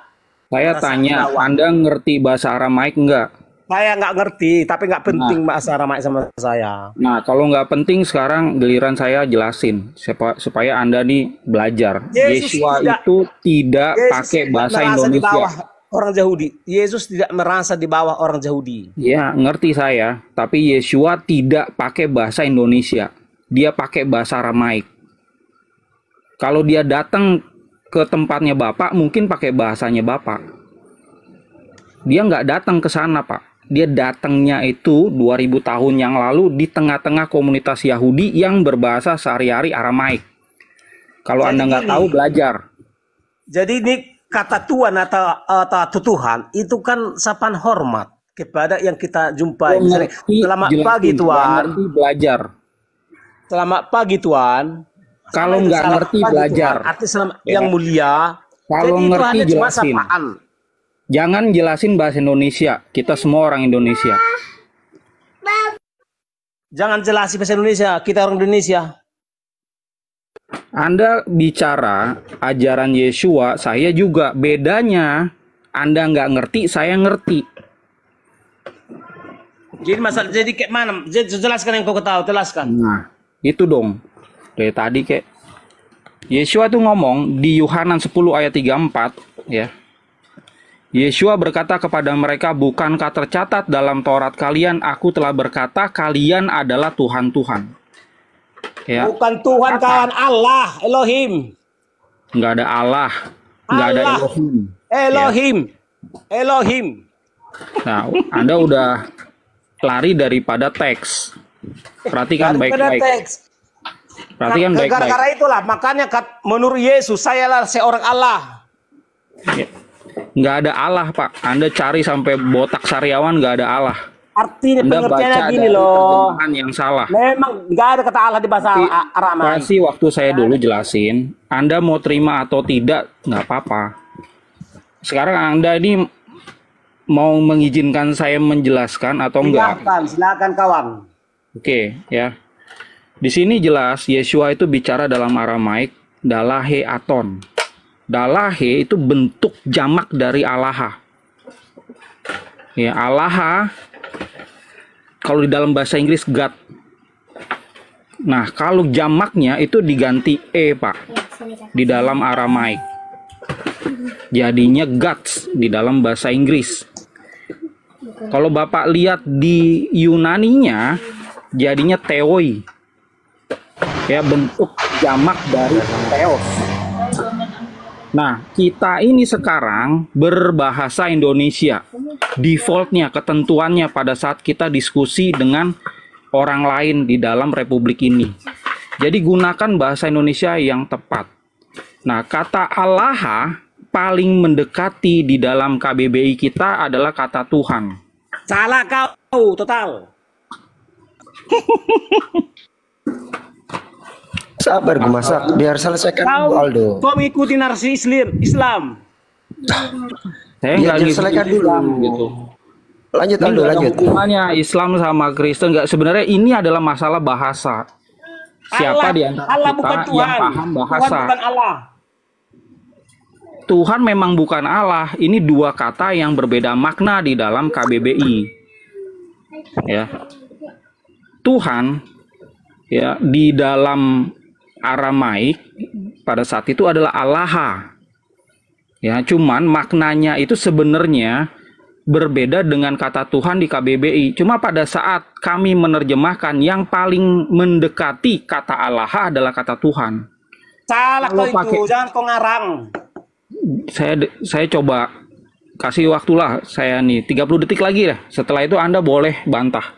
Saya tanya, Anda ngerti bahasa Aramaik nggak? Saya nggak ngerti, tapi nggak penting bahasa Aramaik sama saya. Nah, kalau nggak penting sekarang giliran saya jelasin supaya Anda nih belajar. Yeshua itu tidak pakai bahasa Indonesia. Di bawah orang Yahudi. Yesus tidak merasa di bawah orang Yahudi. Ya, ngerti saya. Tapi Yeshua tidak pakai bahasa Indonesia. Dia pakai bahasa Aramaik. Kalau dia datang ke tempatnya Bapak, mungkin pakai bahasanya Bapak. Dia nggak datang ke sana, Pak. Dia datangnya itu 2000 tahun yang lalu di tengah-tengah komunitas Yahudi yang berbahasa sehari-hari Aramaik. Kalau Anda nggak tahu, belajar. Jadi ini kata Tuhan atau Tuhan itu kan sapaan hormat kepada yang kita jumpai. Selamat pagi Tuhan. Belajar. Selamat pagi Tuhan. Kalau nggak ngerti, belajar. Artis yang mulia. Kalau ngerti, jelasin. Sapaan. Jangan jelasin bahasa Indonesia. Kita semua orang Indonesia. Jangan jelasin bahasa Indonesia. Kita orang Indonesia. Anda bicara ajaran Yeshua, saya juga. Bedanya, Anda nggak ngerti, saya ngerti. Jadi masalah, jadi kayak mana? Jelaskan yang kau ketahui, jelaskan. Nah, itu dong. Dari tadi kayak Yeshua tuh ngomong di Yohanan 10 ayat 34, ya. Yeshua berkata kepada mereka, bukankah tercatat dalam Taurat kalian, aku telah berkata kalian adalah Tuhan-Tuhan. Ya. Bukan Tuhan kawan, Allah, Elohim. Nggak ada Allah, nggak ada Elohim. Elohim, ya. Elohim. Nah, Anda udah lari daripada teks. Perhatikan baik-baik. Perhatikan baik-baik. Gara-gara itulah, makanya menurut Yesus, saya lah seorang Allah. Ya. Nggak ada Allah, Pak. Anda cari sampai botak sariawan, nggak ada Allah. Artinya Anda pengertiannya baca gini loh. yang salah. Memang nggak ada kata Allah di bahasa Aramaik. Kasih waktu saya dulu jelasin. Anda mau terima atau tidak, nggak apa-apa. Sekarang Anda ini mau mengizinkan saya menjelaskan atau enggak? Silakan kawan. Oke, ya. Di sini jelas Yeshua itu bicara dalam Aramaik, dalahe aton. Dalahe itu bentuk jamak dari Allaha. Ya, Allaha kalau di dalam bahasa Inggris God. Nah, kalau jamaknya itu diganti Pak, di dalam Aramaik. Jadinya gods di dalam bahasa Inggris. Kalau Bapak lihat di Yunaninya, jadinya theoi. Ya, bentuk jamak dari theos. Nah, kita ini sekarang berbahasa Indonesia. Defaultnya, ketentuannya pada saat kita diskusi dengan orang lain di dalam republik ini. Jadi gunakan bahasa Indonesia yang tepat. Nah, kata Allah paling mendekati di dalam KBBI kita adalah kata Tuhan. Salah kau, total. Sabar gue masak, biar selesaikan dulu Aldo. Kau mengikuti narasi Islam. Saya nggak selesaikan dulu gitu. Lanjut Ini Aldo, nggak ada lanjut. hubungannya Islam sama Kristen, nggak. Sebenarnya ini adalah masalah bahasa. Siapa di antara Allah kita bukan yang Tuhan. paham Tuhan bahasa? bukan Allah. Tuhan memang bukan Allah. Ini dua kata yang berbeda makna di dalam KBBI. Ya. Tuhan ya di dalam Aramaik pada saat itu adalah Allah. Ya, cuman maknanya itu sebenarnya berbeda dengan kata Tuhan di KBBI. Cuma pada saat kami menerjemahkan, yang paling mendekati kata Allah adalah kata Tuhan. Salah kau itu, jangan kau ngarang. Saya coba kasih waktulah saya nih 30 detik lagi ya. Setelah itu Anda boleh bantah.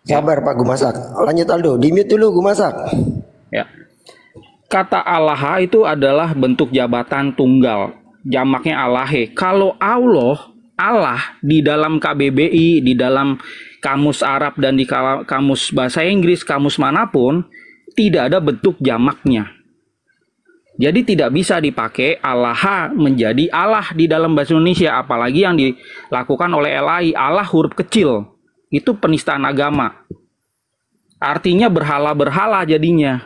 Sabar Pak Gumasak. Lanjut Aldo, di-mute dulu Gumasak. Ya. Kata Allah itu adalah bentuk jabatan tunggal. Jamaknya Allahe. Kalau Allah di dalam KBBI, di dalam kamus Arab dan di kamus bahasa Inggris, kamus manapun, tidak ada bentuk jamaknya. Jadi tidak bisa dipakai Allah menjadi Allah di dalam bahasa Indonesia, apalagi yang dilakukan oleh LAI, Allah huruf kecil. Itu penistaan agama. Artinya berhala-berhala jadinya.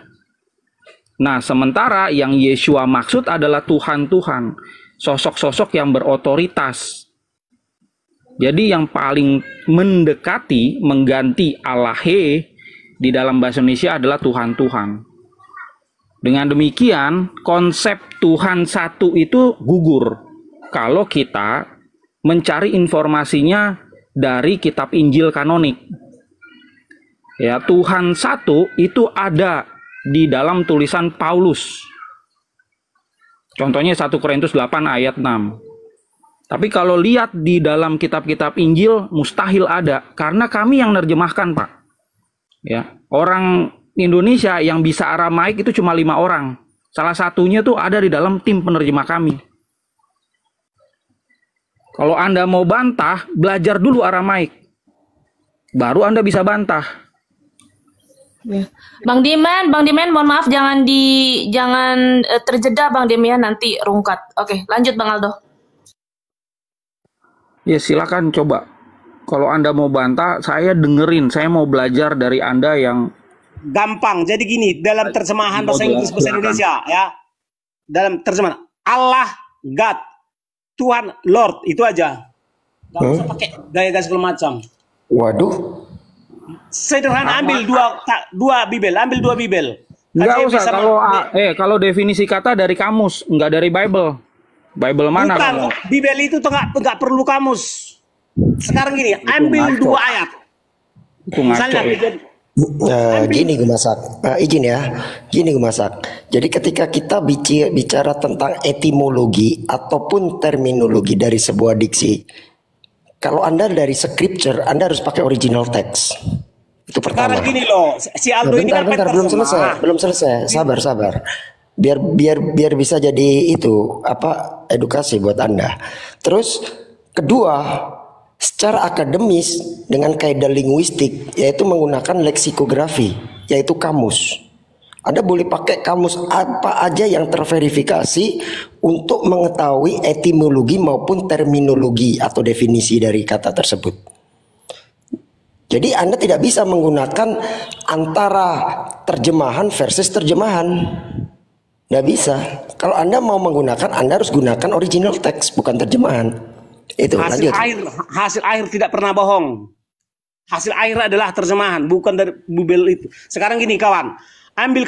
Nah, sementara yang Yeshua maksud adalah Tuhan-Tuhan, sosok-sosok yang berotoritas. Jadi yang paling mendekati, mengganti Allahe di dalam bahasa Indonesia adalah Tuhan-Tuhan. Dengan demikian, konsep Tuhan satu itu gugur kalau kita mencari informasinya dari kitab Injil kanonik. Ya, Tuhan satu itu ada di dalam tulisan Paulus. Contohnya 1 Korintus 8 ayat 6. Tapi kalau lihat di dalam kitab-kitab Injil mustahil ada, karena kami yang nerjemahkan, Pak. Ya, orang Indonesia yang bisa Aramaik itu cuma 5 orang. Salah satunya tuh ada di dalam tim penerjemah kami. Kalau Anda mau bantah, belajar dulu Aramaik. Baru Anda bisa bantah. Ya. Bang Diman, mohon maaf jangan terjeda Bang Diman, nanti rungkat. Oke, lanjut Bang Aldo. Ya silakan coba. Kalau Anda mau bantah, saya dengerin. Saya mau belajar dari Anda yang gampang. Jadi gini, dalam terjemahan bahasa Inggris bahasa Indonesia ya. Dalam terjemahan Allah, God, Tuhan, Lord, itu aja. Gak usah pakai gaya-gaya segala macam. Waduh. Sederhana, ambil dua Bibel, Enggak usah kalau definisi kata dari kamus, enggak dari Bible. Bible mana? Bukan, Bibel itu tuh enggak perlu kamus. Sekarang gini, ambil 2 ayat. Itu ngaco. Gini Gumasak, izin ya, gini Gumasak. Jadi ketika kita bicara tentang etimologi ataupun terminologi dari sebuah diksi, kalau Anda dari scripture, Anda harus pakai original text. Itu pertama. Sekarang gini loh, si Aldo ini kan belum selesai. Sabar. Biar bisa jadi itu edukasi buat Anda. Terus kedua, secara akademis dengan kaidah linguistik, yaitu menggunakan leksikografi, yaitu kamus. Anda boleh pakai kamus apa aja yang terverifikasi untuk mengetahui etimologi maupun terminologi atau definisi dari kata tersebut. Jadi Anda tidak bisa menggunakan antara terjemahan versus terjemahan. Nggak bisa. Kalau Anda mau menggunakan, Anda harus gunakan original text, bukan terjemahan. Itu hasil akhir tidak pernah bohong. Hasil akhir adalah terjemahan, bukan dari Bibel itu. Sekarang gini kawan, ambil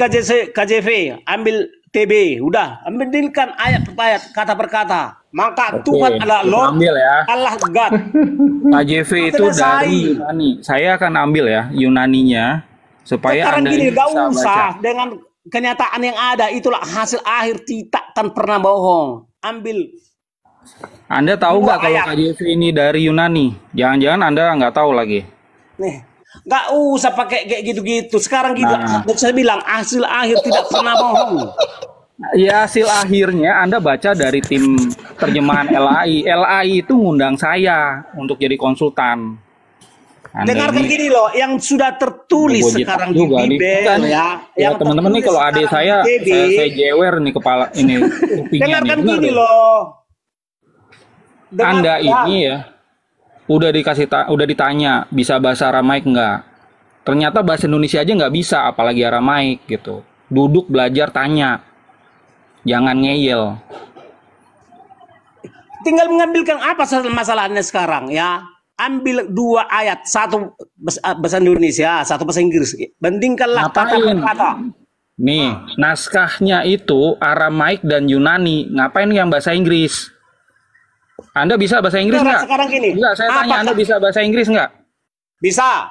KJV, ambil TB, udah, ambilkan ayat per ayat, kata per kata. Maka Tuhan adalah Lord, Allah God. KJV itu dari Yunani. Saya akan ambil ya Yunaninya supaya sekarang Anda gini, bisa usah baca. dengan kenyataan yang ada, itulah hasil akhir, tidak akan pernah bohong. Ambil. Anda tahu nggak kalau KJV ini dari Yunani? Jangan-jangan Anda nggak tahu lagi. Nih, nggak usah pakai kayak gitu-gitu. Sekarang gitu, saya bilang hasil akhir tidak pernah bohong. Ya hasil akhirnya Anda baca dari tim terjemahan LAI. LAI itu ngundang saya untuk jadi konsultan. Dengarkan gini loh, yang sudah tertulis sekarang di Bibel ya. Ya teman-teman nih, kalau adik saya jewer nih kepala ini. Dengarkan gini loh. Anda ini ya, udah ditanya bisa bahasa Aramaik nggak? Ternyata bahasa Indonesia aja nggak bisa, apalagi Aramaik gitu. Duduk belajar tanya, jangan ngeyel. Tinggal mengambilkan apa masalahnya sekarang ya? Ambil 2 ayat, satu bahasa Indonesia, satu bahasa Inggris. Bandingkanlah kata per kata. Nih, naskahnya itu Aramaik dan Yunani. Ngapain yang bahasa Inggris? Anda bisa bahasa Inggris nggak? Sekarang gini. Enggak, saya tanya Anda bisa bahasa Inggris nggak? Bisa.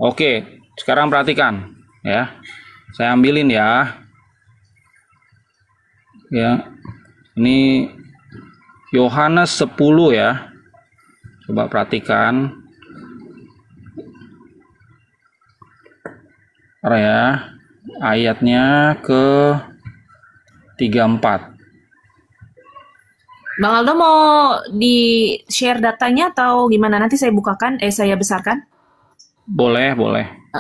Oke, sekarang perhatikan ya. Saya ambilin ya. Ya. Ini Yohanes 10 ya. Coba perhatikan. Ya. Ayatnya ke 34. Bang Aldo mau di-share datanya atau gimana? Nanti saya bukakan, saya besarkan. Boleh.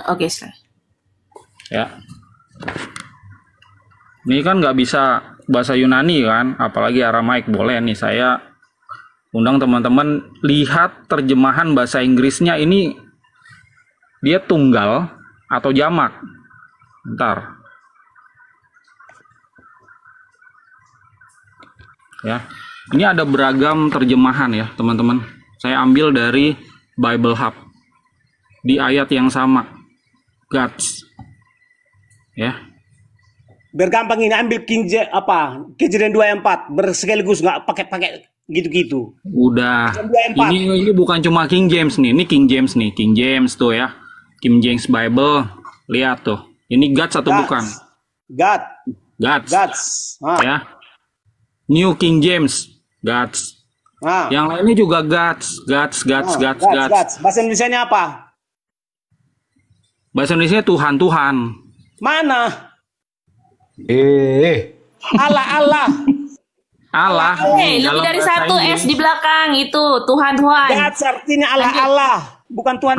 Oke, saya. Ya. Ini kan nggak bisa bahasa Yunani kan, apalagi Aramaik. Boleh nih, saya undang teman-teman lihat terjemahan bahasa Inggrisnya ini, dia tunggal atau jamak. Bentar. Ya. Ini ada beragam terjemahan ya, teman-teman. Saya ambil dari Bible Hub. Di ayat yang sama. Gods. Ya. Biar gampang ini ambil Kejadian 2 ayat 4 bersekaligus, nggak pakai gitu-gitu. Udah. Ini bukan cuma King James nih, ini King James nih, King James tuh ya. King James Bible. Lihat tuh. Ini Gods atau bukan? Gods. Ya. New King James, Gods. Yang lainnya juga Gods. Bahasa Indonesianya apa? Bahasa Indonesia Tuhan. Mana? Allah. Lebih dari satu S di belakang itu Tuhan. Gods artinya Allah, bukan Tuhan.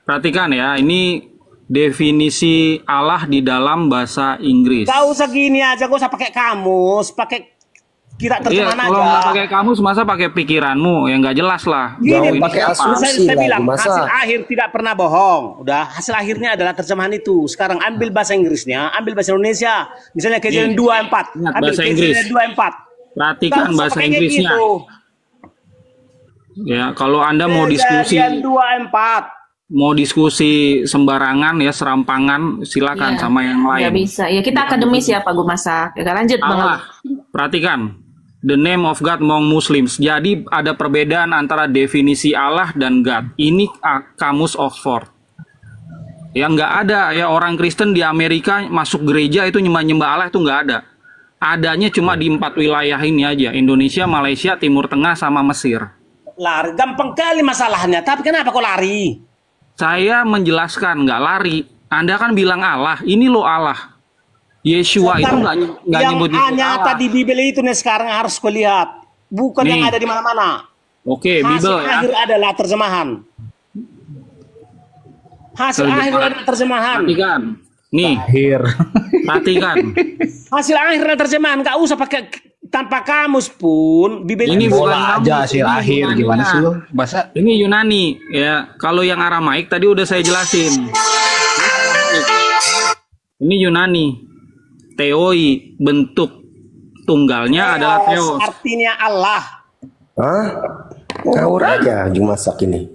Perhatikan ya, ini definisi Allah di dalam bahasa Inggris. Gak usah gini aja, gak usah pakai kamus, pakai kita terjemahan aja. Kalau nggak pakai kamus, masa pakai pikiranmu yang nggak jelas lah. Gini, pakai asumsi saya bilang hasil akhir tidak pernah bohong. Udah, hasil akhirnya adalah terjemahan itu. Sekarang ambil bahasa Inggrisnya, ambil bahasa Indonesia. Misalnya Kejadian 2 ayat 4. Ambil bahasa Inggris. Kejadian 2 ayat 4. Perhatikan bahasa Inggrisnya. Gitu. Ya, kalau Anda mau diskusi Kejadian 2 ayat 4. Mau diskusi sembarangan ya, serampangan, silakan sama yang lain. Nggak bisa. Ya kita akademis ya Pak Gumasak. Ya, lanjut Bang. Perhatikan. The name of God among Muslims. Jadi ada perbedaan antara definisi Allah dan God. Ini kamus Oxford. Yang nggak ada ya, orang Kristen di Amerika masuk gereja itu nyembah Allah itu nggak ada. Adanya cuma di 4 wilayah ini aja. Indonesia, Malaysia, Timur Tengah, sama Mesir. Lari, gampang kali masalahnya. Tapi kenapa kok lari? Saya menjelaskan, nggak lari. Anda kan bilang Allah, ini loh Allah. Yeshua itu nggak nyebut Allah. Yang nyata di Bibel itu nih sekarang harus kulihat. Bukan nih, yang ada di mana-mana. Oke, Bibel ya. Hasil akhir adalah terjemahan. Hasil akhir adalah terjemahan. Perhatikan. Nih. Perhatikan. Hasil akhir adalah terjemahan. Nggak usah pakai tanpa kamus pun. Bibel ini bukan aja hasil akhir. Gimana sih lo? Bahasa ini Yunani ya. Kalau yang Aramaik tadi udah saya jelasin. Ini Yunani. Theoi, bentuk tunggalnya adalah Theos. Artinya Allah. Hah? Ngawur aja Jumasak ini.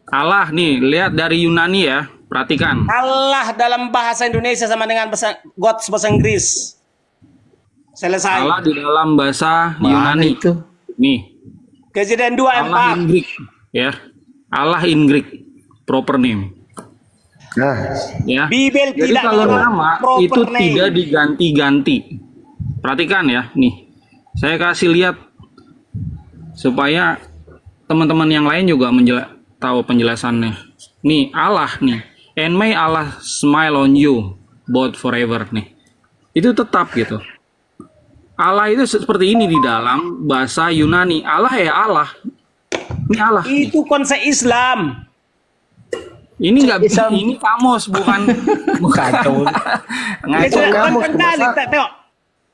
Allah nih, lihat dari Yunani ya. Perhatikan. Allah dalam bahasa Indonesia sama dengan bahasa Inggris. Selesai. Allah di dalam bahasa Yunani itu. Nih. Kejadian 2 ayat 4. Allah in Greek ya. Allah in Greek. Proper name. Nah, ya. Bibel jadi tidak kalau nama itu name. tidak diganti-ganti. Perhatikan ya, nih. Saya kasih lihat supaya teman-teman yang lain juga tahu penjelasannya. Nih, Allah nih. And may Allah smile on you both forever nih. Itu tetap gitu. Allah itu seperti ini di dalam bahasa Yunani. Allah ya Allah. Ini Allah. Itu konsep Islam. Ini nggak bisa, ini kamus bukan ngaco kamus. Tengok,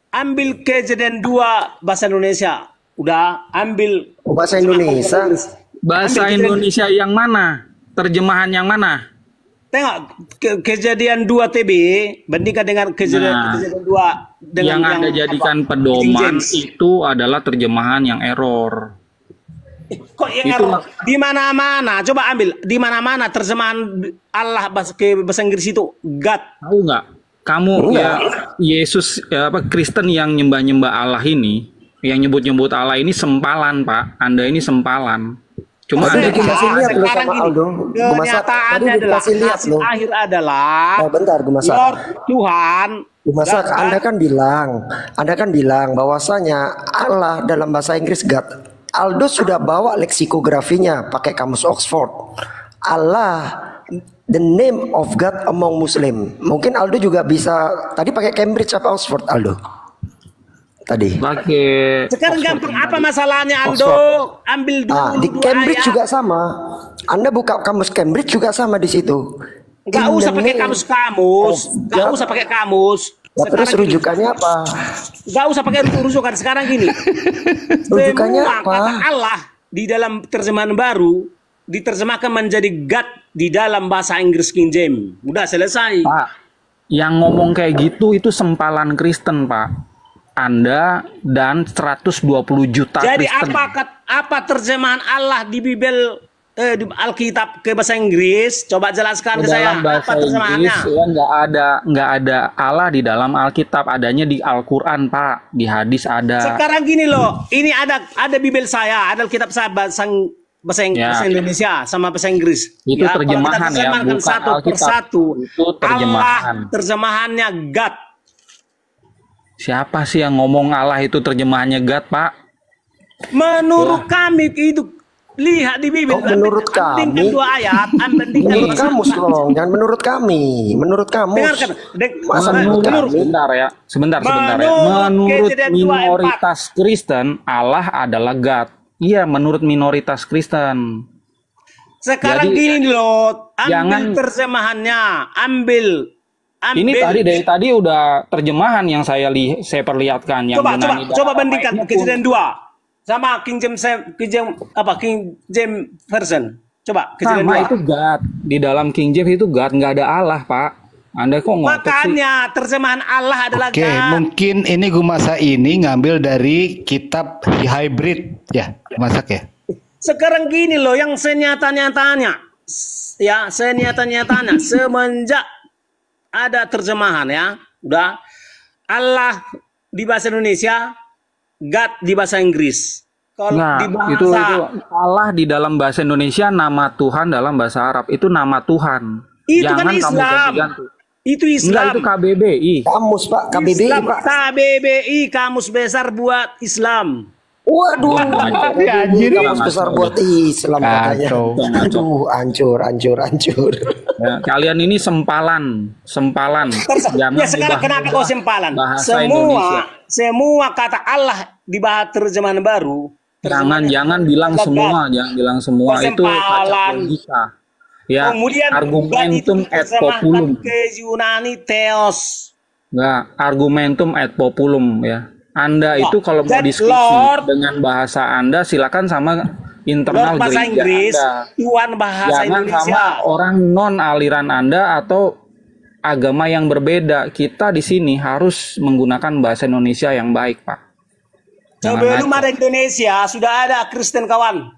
ambil Kejadian 2 bahasa Indonesia, udah ambil bahasa Indonesia. Bahasa Indonesia yang mana? Terjemahan yang mana? Tengok kejadian 2 TB bandingkan dengan kejadian 2 dengan yang Anda jadikan pedoman itu adalah terjemahan yang error. Kok yang error? Di mana-mana, coba ambil di mana-mana terjemahan Allah ke bahasa Inggris itu God. Tahu nggak? Kamu ya Yesus Kristen yang nyembah-nyembah Allah ini, yang nyebut-nyebut Allah ini sempalan, Pak. Anda ini sempalan. Cuma Anda dikasih lihat loh sama Aldo. Kenyataannya adalah hasil akhir adalah bentar, Lord Tuhan. Gumasak, Anda kan bilang bahwasanya Allah dalam bahasa Inggris God. Aldo sudah bawa leksikografinya pakai kamus Oxford. Allah, the name of God among Muslim. Mungkin Aldo juga bisa tadi pakai Cambridge apa Oxford Aldo? Tadi. Pakai. Sekarang gampang, apa masalahnya Aldo? Ambil dulu. Di Cambridge juga sama. Anda buka kamus Cambridge juga sama di situ. Gak usah pakai kamus. Gak usah pakai kamus. Terus rujukannya apa? Gak usah pakai rujukan. Sekarang gini. Rujukannya apa? Kata Allah di dalam terjemahan baru diterjemahkan menjadi God di dalam bahasa Inggris King James. Udah selesai. Pak, yang ngomong kayak gitu itu sempalan Kristen, Pak. Anda dan 120 juta Jadi Kristen. apa terjemahan Allah di Bible di Alkitab ke bahasa Inggris? Coba jelaskan ke saya. Dalam bahasa apa terjemahannya? Inggris ya nggak ada Allah di dalam Alkitab, adanya di Al-Qur'an, Pak. Di hadis ada. Sekarang gini loh, ini ada Bible saya, ada Alkitab saya bahasa Indonesia sama bahasa Inggris. Itu terjemahan ya, bukan satu Alkitab. persatu. Itu terjemahan. Allah terjemahannya God. Siapa sih yang ngomong Allah itu terjemahannya God, Pak? Menurut kami itu lihat di Bible. Menurut kami. 2 ayat. Menurut kamu dong, jangan menurut kami. Menurut kamu. Dengarkan. Sebentar ya. Sebentar ya. Menurut minoritas Kristen, Allah adalah God. Iya, menurut minoritas Kristen. Sekarang Jadi, gini loh, ambil jangan terjemahannya, ambil. Ini dari tadi udah terjemahan yang saya perlihatkan yang coba bandingkan kejadian 2 sama King James version. Coba kejadian 2. Itu God. Di dalam King James itu God, nggak ada Allah, Pak. Anda kok ngotot sih? Makanya terjemahan Allah adalah Oke, mungkin ini Gumasa ini ngambil dari kitab hybrid ya, Gumasak ya. Sekarang gini loh, yang senyata-nyatanya semenjak ada terjemahan ya, udah Allah di bahasa Indonesia, God di bahasa Inggris. Kalau di bahasa itu Allah di dalam bahasa Indonesia, nama Tuhan dalam bahasa Arab itu nama Tuhan. Itu Jangan kan Islam. Kamu ganti-ganti. Itu Islam. Enggak, itu KBBI. Kamus, Pak. KBBI, Islam, Pak. KBBI, kamus besar buat Islam. Waduh, kamus besar buat Islam katanya. Aduh, hancur. Ya, kalian ini sempalan. Ya sekarang kenapa kau sempalan? Semua kata Allah di bahasa terjemahan baru. Jangan bilang semua, itu cacat logika. Ya, kemudian argumentum et populum. Ke Yunani theos. Enggak, argumentum et populum ya. Anda itu kalau mau diskusi dengan bahasa Anda silakan sama internal bahasa Inggris, Tuhan bahasa Jangan Indonesia. sama orang non aliran Anda atau agama yang berbeda. Kita di sini harus menggunakan bahasa Indonesia yang baik, Pak. Sebelum ada Indonesia sudah ada Kristen kawan.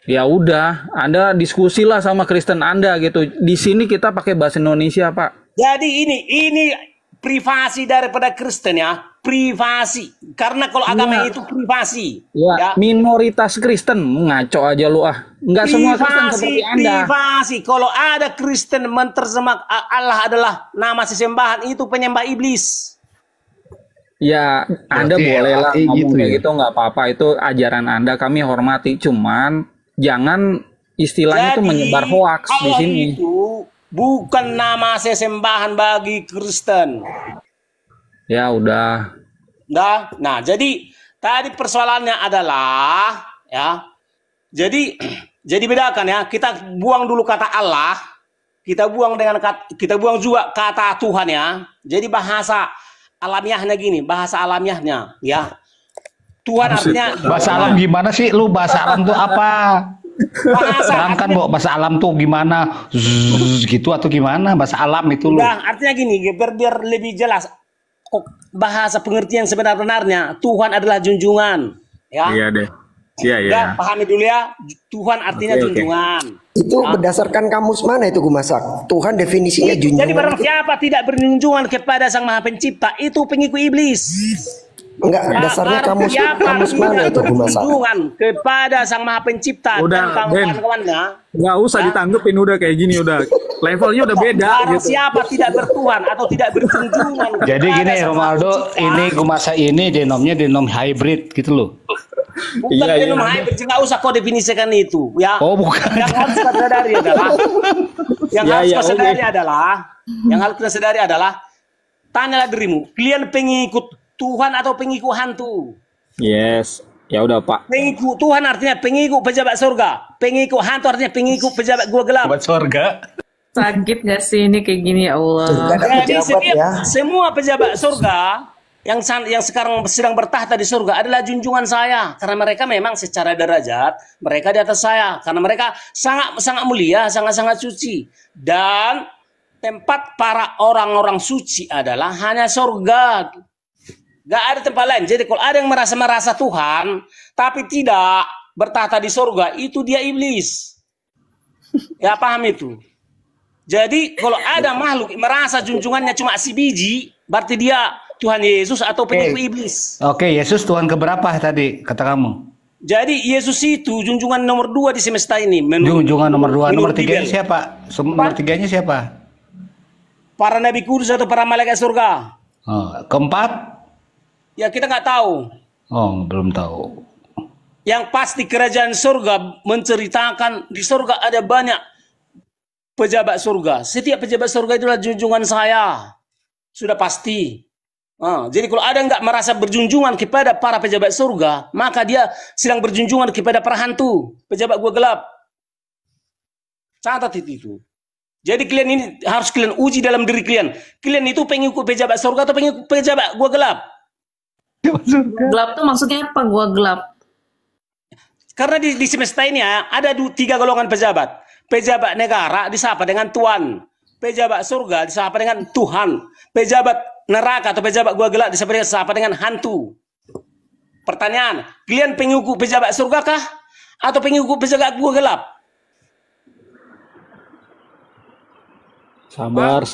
Ya udah, Anda diskusilah sama Kristen Anda gitu. Di sini kita pakai bahasa Indonesia, Pak. Jadi ini privasi daripada Kristen ya, privasi. Karena kalau agama itu privasi. Ya, minoritas Kristen, ngaco aja lu ah. Enggak semua Kristen seperti Anda. Privasi. Kalau ada Kristen menerjemah Allah adalah nama sesembahan, itu penyembah iblis. Ya, Anda bolehlah ngomong kayak gitu, nggak apa-apa. Itu ajaran Anda, kami hormati. Cuman jangan istilahnya itu menyebar hoaks di sini. Itu bukan nama sesembahan bagi Kristen. Ya udah. Nah, jadi tadi persoalannya adalah ya. Jadi bedakan ya. Kita buang dulu kata Allah, kita buang juga kata Tuhan ya. Jadi bahasa alamiahnya gini, bahasa alamiahnya ya. Tuhan artinya Bahasa alam gimana sih? Lu bahasa alam tuh apa? Terangkan, Bo, bahasa alam tuh gimana? Zzz, gitu atau gimana? Bahasa alam itu lu. Nah, artinya gini, biar lebih jelas. Bahasa pengertian sebenar-benarnya, Tuhan adalah junjungan. Ya. Iya deh. Iya, iya. Ya, pahami dulu ya. Tuhan artinya junjungan. Itu berdasarkan kamus mana itu Gumasak? Tuhan definisinya junjungan. Jadi barang siapa tidak berjunjungan kepada Sang Maha Pencipta, itu pengikut iblis. Enggak, dasarnya kamus mana itu Gumasak? Berjunjungan kepada Sang Maha Pencipta dan kawan-kawannya. Nggak usah ditanggepin, udah kayak gini udah. Levelnya udah beda Barang gitu. siapa tidak bertuhan atau tidak berjunjungan. Jadi gini Romaldo, ini Gumasa ini denom hybrid gitu loh. Bukan denom hybrid, nggak usah kau definisikan itu ya. Oh, bukan. Yang harus kita sadari adalah yang harus kita sadari adalah tanyalah dirimu, kalian pengikut Tuhan atau pengikut hantu? Yes. Ya udah Pak. Pengikut Tuhan artinya pengikut pejabat surga. Pengikut hantu artinya pengikut pejabat gua gelap. Pejabat surga. Sakit gak sih ini kayak gini ya Allah. Jadi semua pejabat surga yang sekarang sedang bertahta di surga adalah junjungan saya, karena mereka memang secara derajat mereka di atas saya, karena mereka sangat mulia, sangat suci, dan tempat para orang-orang suci adalah hanya surga. Gak ada tempat lain. Jadi kalau ada yang merasa Tuhan tapi tidak bertahta di surga, itu dia iblis. Ya paham itu. Jadi kalau ada makhluk merasa junjungannya cuma si biji, berarti dia Tuhan Yesus atau pengikut iblis. Oke, Yesus Tuhan keberapa tadi kata kamu? Jadi Yesus itu junjungan nomor 2 di semesta ini. Junjungan nomor 2, nomor 3-nya siapa? Nomor 3-nya siapa? Para nabi kudus atau para malaikat surga. Oh, keempat? Ya kita nggak tahu. Oh, belum tahu. Yang pasti kerajaan surga menceritakan di surga ada banyak pejabat surga. Setiap pejabat surga itulah junjungan saya. Sudah pasti. Jadi kalau ada nggak merasa berjunjungan kepada para pejabat surga, maka dia sedang berjunjungan kepada para hantu, pejabat gua gelap. Catat itu. Jadi kalian ini harus kalian uji dalam diri kalian. Kalian itu pengikut pejabat surga atau pengikut pejabat gua gelap? Gelap tuh maksudnya apa? Gua gelap. Karena di semesta ini ada 3 golongan pejabat. Pejabat negara disapa dengan Tuan. Pejabat surga disapa dengan Tuhan. Pejabat neraka atau pejabat gua gelap disapa dengan hantu. Pertanyaan, kalian pengikut pejabat surga kah? Atau pengikut pejabat gua gelap? Sabar.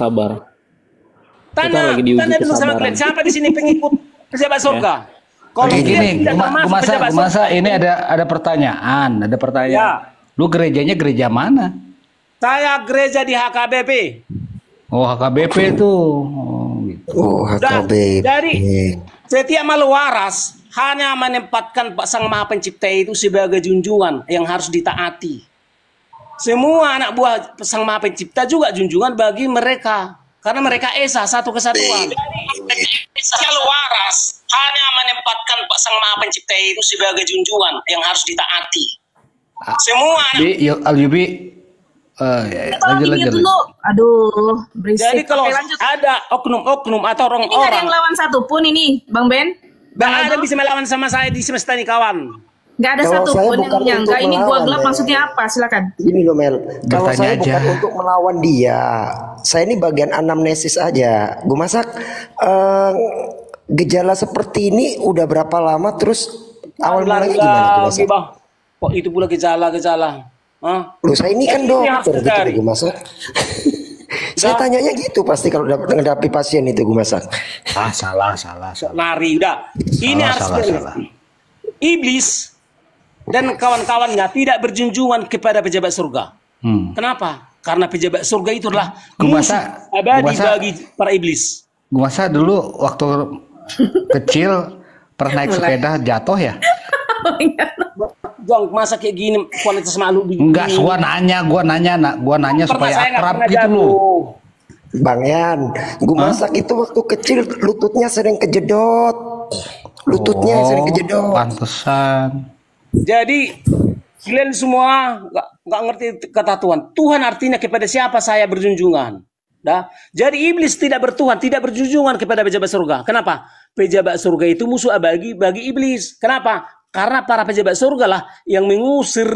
Tanya dulu sama kalian, siapa di sini pengikut pejabat surga? Kalau gini, Gumasa ini ada pertanyaan, Ya. Lu gerejanya gereja mana? Saya gereja di HKBP. Oh, HKBP tuh. Oh, gitu. Oh, HKBP. Jadi setiap makhluk waras hanya menempatkan Sang Maha Pencipta itu sebagai junjungan yang harus ditaati. Semua anak buah Sang Maha Pencipta juga junjungan bagi mereka, karena mereka esa, satu kesatuan. Makhluk waras hanya menempatkan Sang Maha Pencipta itu sebagai junjungan yang harus ditaati. Semua Al-Yubi lanjut dulu. Aduh, berisik. Jadi kalau ada oknum-oknum atau orang-orang, ini ada yang lawan satu pun ini, Bang Ben. Gak ada bisa melawan sama saya di semesta ini, kawan. Gak ada satu pun yang nyangka ini gua gelap maksudnya apa? Silakan. Ini loh Mel, kalau saya bukan untuk melawan dia, saya ini bagian anamnesis aja. Gue masak gejala seperti ini udah berapa lama, terus awal mulanya gimana? Kok itu pula gejala-gejala? Loh, saya ini kan dokter gitu, gue masak. Saya tanyanya gitu pasti kalau menghadapi pasien itu, gue masak. Salah. Lari udah. Ini harus iblis dan kawan-kawannya tidak berjunjungan kepada pejabat surga. Kenapa? Karena pejabat surga itu adalah musuh abadi bagi para iblis. Gue masa dulu waktu kecil pernah naik sepeda jatuh ya? Bang, masa kayak gini kualitas makhluk begini? Enggak, gua nanya supaya akrab gitu loh. Bang Yan, gua masak itu waktu kecil lututnya sering kejedot. Pantesan. Jadi kalian semua nggak ngerti kata Tuhan. Tuhan artinya kepada siapa saya berjunjungan. Jadi iblis tidak bertuhan, tidak berjunjungan kepada pejabat surga. Kenapa? pejabat surga itu musuh bagi iblis. Kenapa? Karena para pejabat surga lah yang mengusir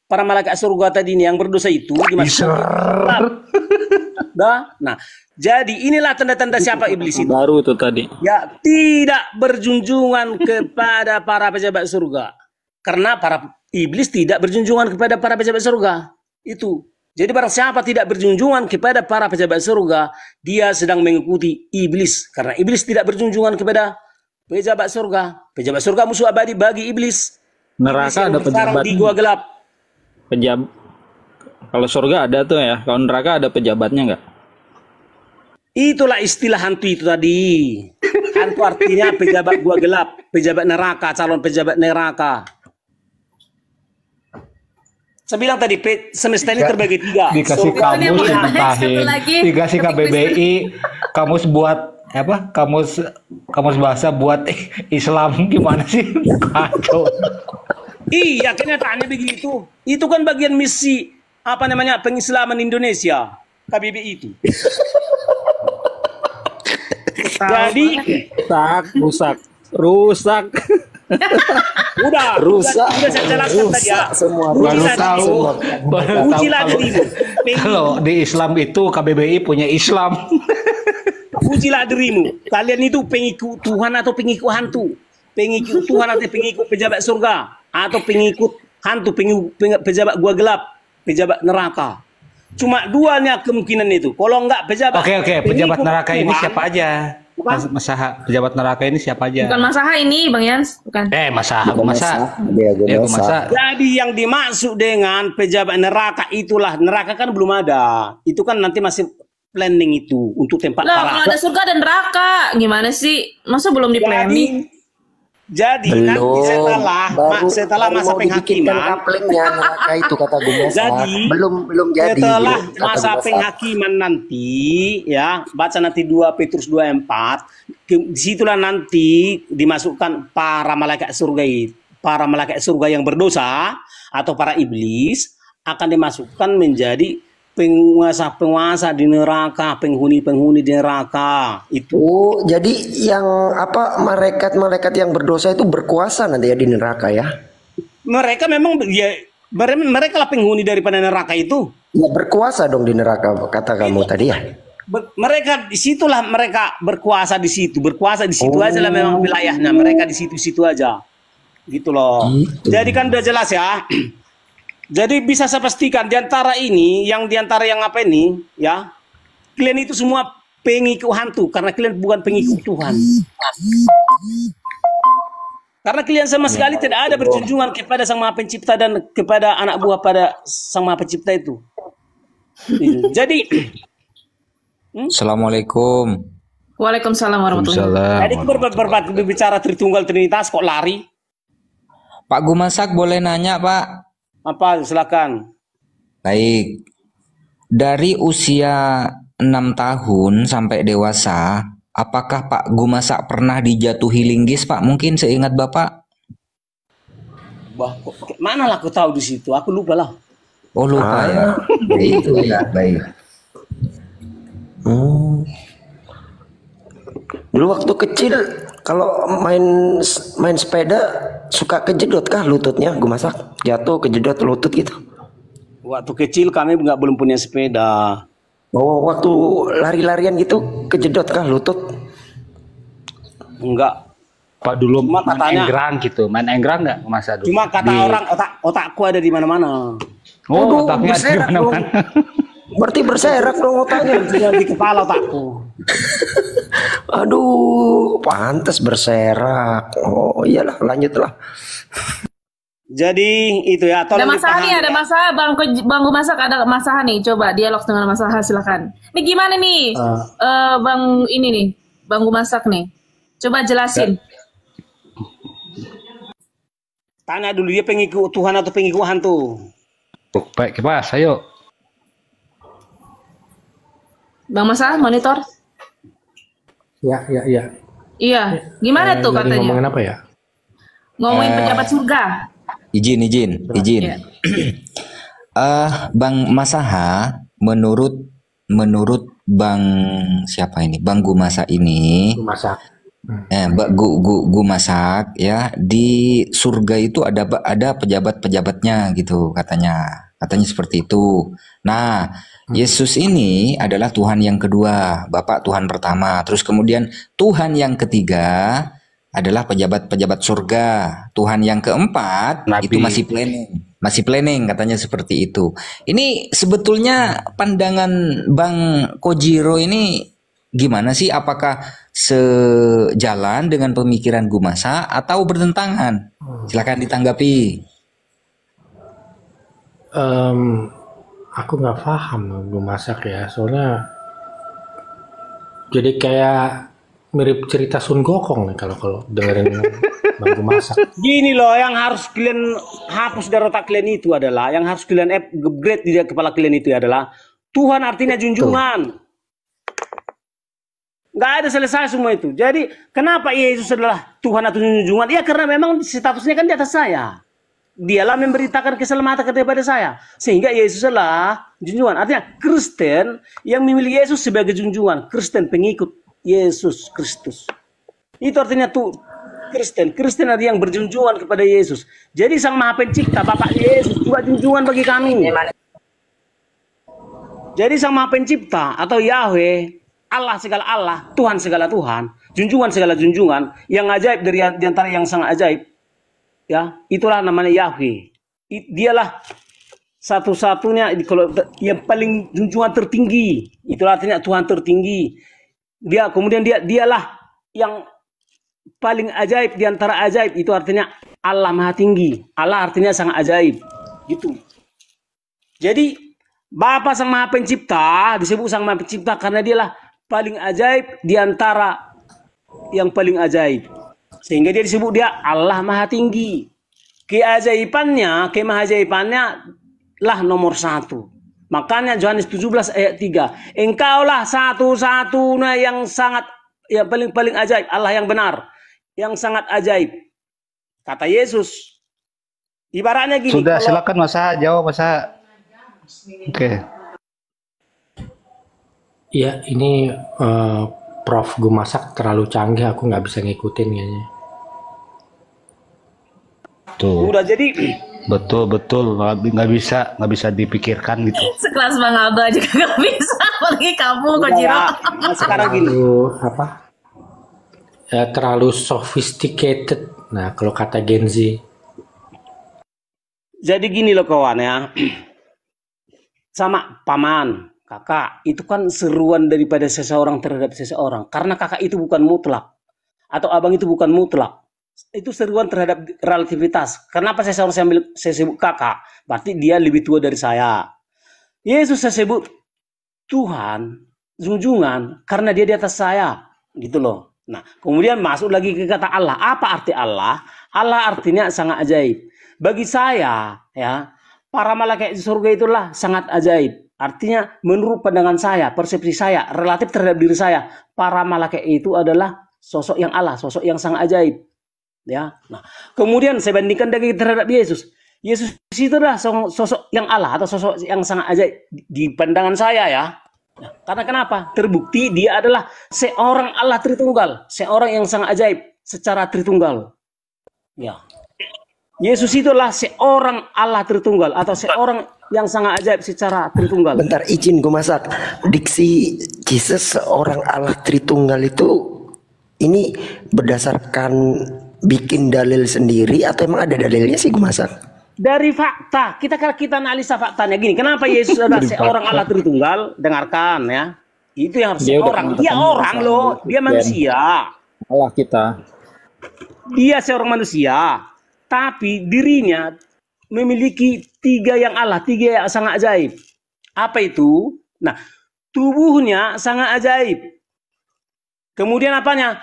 para malaikat surga tadi ini yang berdosa itu dimasukkan. Nah, jadi inilah tanda-tanda siapa iblis itu. Baru itu tadi. Ya, tidak berjunjungan kepada para pejabat surga. Karena para iblis tidak berjunjungan kepada para pejabat surga. Itu. Jadi barang siapa tidak berjunjungan kepada para pejabat surga, dia sedang mengikuti iblis. Karena iblis tidak berjunjungan kepada pejabat surga. Pejabat surga musuh abadi bagi iblis. Neraka ada pejabat di gua gelap. Kalau surga ada tuh ya. Kalau neraka ada pejabatnya nggak? Itulah istilah hantu itu tadi. Hantu artinya pejabat gua gelap, pejabat neraka, calon pejabat neraka. Saya bilang tadi semesta ini terbagi 3. Dikasih kamus dimutahin, dikasih KBBI kamus buat apa? Kamus bahasa buat Islam gimana sih? Kacau. Iya, kenyataannya begitu. Itu kan bagian misi apa namanya pengislaman Indonesia, KBBI itu. Jadi rusak. Udah saya jelaskan tadi ya. Baru tahu. Ujilah dirimu. Kalau di Islam itu KBBI punya Islam. Ujilah dirimu. Kalian itu pengikut Tuhan atau pengikut hantu? Pengikut Tuhan atau pengikut pejabat surga? Atau pengikut hantu, pejabat gua gelap, pejabat neraka? Cuma duanya kemungkinan itu. Kalau enggak pejabat. Oke, pejabat neraka ini siapa aja? Masaha pejabat neraka ini siapa aja? Bukan Masaha ini, Bang Yans, bukan. Masa. Jadi yang dimaksud dengan pejabat neraka itulah, neraka kan belum ada. Itu kan nanti masih planning itu untuk tempat lah. Kalau ada surga dan neraka, gimana sih? Masa belum di planning? Jadi nanti setelah masa penghakiman, neraka itu kata Gumasa. Jadi belum jadi. Setelah masa penghakiman nanti, ya baca nanti 2 Petrus 2:4, disitulah nanti dimasukkan para malaikat surga yang berdosa atau para iblis akan dimasukkan menjadi penguasa-penguasa di neraka, penghuni-penghuni di neraka. Itu. Oh, jadi yang apa malaikat-malaikat yang berdosa itu berkuasa nanti ya di neraka ya? Mereka memang ya mereka lah penghuni daripada neraka itu. Ya berkuasa dong di neraka kata kamu tadi ya. Mereka disitulah mereka berkuasa di situ aja lah memang wilayahnya. Mereka di situ aja. Gitu loh. Jadi kan udah jelas ya. Jadi bisa saya pastikan diantara yang apa ini ya, kalian itu semua pengikut hantu karena kalian bukan pengikut Tuhan. Karena kalian sama sekali tidak ada berjunjungan kepada Sang Maha Pencipta dan kepada anak buah pada Sang Maha Pencipta itu. Jadi Assalamualaikum. Waalaikumsalam warahmatullahi wabarakatuh. Jadi berbicara Tritunggal Trinitas kok lari? Pak Gumasak boleh nanya, Pak? Apa? Silakan. Baik. Dari usia 6 tahun sampai dewasa, apakah Pak Gumasak pernah dijatuhi linggis, Pak? Mungkin seingat Bapak? Mana lah aku tahu di situ? Aku lupa lah. Oh, lupa ya. Baik. Dulu waktu kecil kalau main sepeda suka kejedot kah lututnya Gumasak? Jatuh kejedot lutut gitu. Waktu kecil kami belum punya sepeda. Oh, waktu lari-larian gitu kejedot kah lutut? Enggak. Pak dulu cuma main katanya, enggrang gitu. Main enggrang enggak Masa dulu? Cuma kata orang otakku ada di mana-mana. Oh, otaknya di mana-mana. Berarti berserak dong otaknya. Di kepala otakku. Aduh, pantas berserak. Oh iyalah, lanjutlah. Jadi itu ya. Ada masalah nih, ada masalah Bang Gumasak, ada masalah nih. Coba dialog dengan masalah, silakan. Ini gimana nih, Bang ini nih, Bang Gumasak nih. Coba jelasin. Tanya dulu dia pengikut Tuhan atau pengikut hantu. Baik, Mas, ayo. Bang Masa, monitor. Ya. Iya, gimana tuh katanya? Ngomongin apa ya? Ngomongin pejabat surga. Izin. Ya. Bang Masaha, menurut Bang siapa ini? Bang Gumasa ini. Gu masak ya, di surga itu ada pejabat-pejabatnya gitu katanya. Katanya seperti itu. Nah, Yesus ini adalah Tuhan yang kedua, Bapak Tuhan pertama. Terus kemudian Tuhan yang ketiga adalah pejabat-pejabat surga. Tuhan yang keempat itu masih planning katanya seperti itu. Ini sebetulnya pandangan Bang Kojiro ini gimana sih? Apakah sejalan dengan pemikiran Gumasa atau bertentangan? Silakan ditanggapi. Aku nggak paham Gumasa ya, soalnya jadi kayak mirip cerita Sun Gokong nih kalau dengerin Bang Gumasa. Gini loh, yang harus kalian hapus dari otak kalian itu adalah, yang harus kalian upgrade di kepala kalian itu adalah Tuhan artinya junjungan. Nggak ada selesai semua itu. Jadi kenapa Yesus adalah Tuhan atau junjungan? Ya karena memang statusnya kan di atas saya. Dialah memberitakan keselamatan kepada saya. Sehingga Yesus adalah junjungan. Artinya Kristen yang memilih Yesus sebagai junjungan. Kristen pengikut Yesus Kristus. Itu artinya tuh Kristen. Kristen adalah yang berjunjungan kepada Yesus. Jadi Sang Maha Pencipta, Bapak Yesus juga junjungan bagi kami. Jadi Sang Maha Pencipta atau Yahweh, Allah segala Allah, Tuhan segala Tuhan, junjungan segala junjungan, yang ajaib dari antara yang sangat ajaib, ya itulah namanya Yahweh. Dialah satu-satunya kalau yang paling junjungan tertinggi. Itulah artinya Tuhan tertinggi. Kemudian dialah yang paling ajaib di antara ajaib. Itu artinya Allah Maha Tinggi. Allah artinya sangat ajaib. Gitu. Jadi Bapa Sang Maha Pencipta disebut Sang Maha Pencipta karena dialah paling ajaib di antara yang paling ajaib. Sehingga dia disebut dia Allah Maha Tinggi. Keajaibannya, kemahajaibannya lah nomor 1. Makanya Yohanes 17 ayat 3. Engkaulah satu-satunya yang sangat, yang paling ajaib. Allah yang benar. Yang sangat ajaib. Kata Yesus. Ibaratnya gini. Sudah, silakan Mas Ha, jawab Mas Ha. Oke. Ya ini Prof Gumasak terlalu canggih, aku nggak bisa ngikutin kayaknya. Tuh. Udah jadi betul nggak bisa dipikirkan gitu. Sekelas Bang Aldo aja nggak bisa, apalagi kamu Kojiro. Nah, sekarang gini. Terlalu sophisticated. Nah kalau kata Gen Z. Jadi gini loh kawan ya. Sama paman, kakak, itu kan seruan daripada seseorang terhadap seseorang. Karena kakak itu bukan mutlak. Atau abang itu bukan mutlak. Itu seruan terhadap relativitas. Kenapa saya sebut kakak? Berarti dia lebih tua dari saya. Yesus saya sebut Tuhan, junjungan, karena dia di atas saya. Gitu loh. Nah, kemudian masuk lagi ke kata Allah. Apa arti Allah? Allah artinya sangat ajaib. Bagi saya, ya, para malaikat di surga itulah sangat ajaib. Artinya menurut pandangan saya, persepsi saya, relatif terhadap diri saya, para malaikat itu adalah sosok yang Allah, sosok yang sangat ajaib. Ya, nah, kemudian saya bandingkan lagi terhadap Yesus. Yesus itu adalah sosok yang Allah atau sosok yang sangat ajaib di pandangan saya ya. Nah, karena kenapa? Terbukti dia adalah seorang Allah Tritunggal, seorang yang sangat ajaib secara Tritunggal. Ya. Yesus itulah seorang Allah Tritunggal atau seorang yang sangat ajaib secara Tritunggal. Bentar, izin gue masak. Diksi Jesus seorang Allah Tritunggal itu ini berdasarkan bikin dalil sendiri atau emang ada dalilnya sih gue masak? Dari fakta, kita analisa faktanya gini. Kenapa Yesus adalah seorang Allah Tritunggal? Dengarkan ya. Itu yang harus seorang. Dia orang loh, dia manusia. Allah kita. Dia seorang manusia. Tapi dirinya memiliki 3 yang Allah, 3 yang sangat ajaib. Apa itu? Nah, tubuhnya sangat ajaib. Kemudian apanya?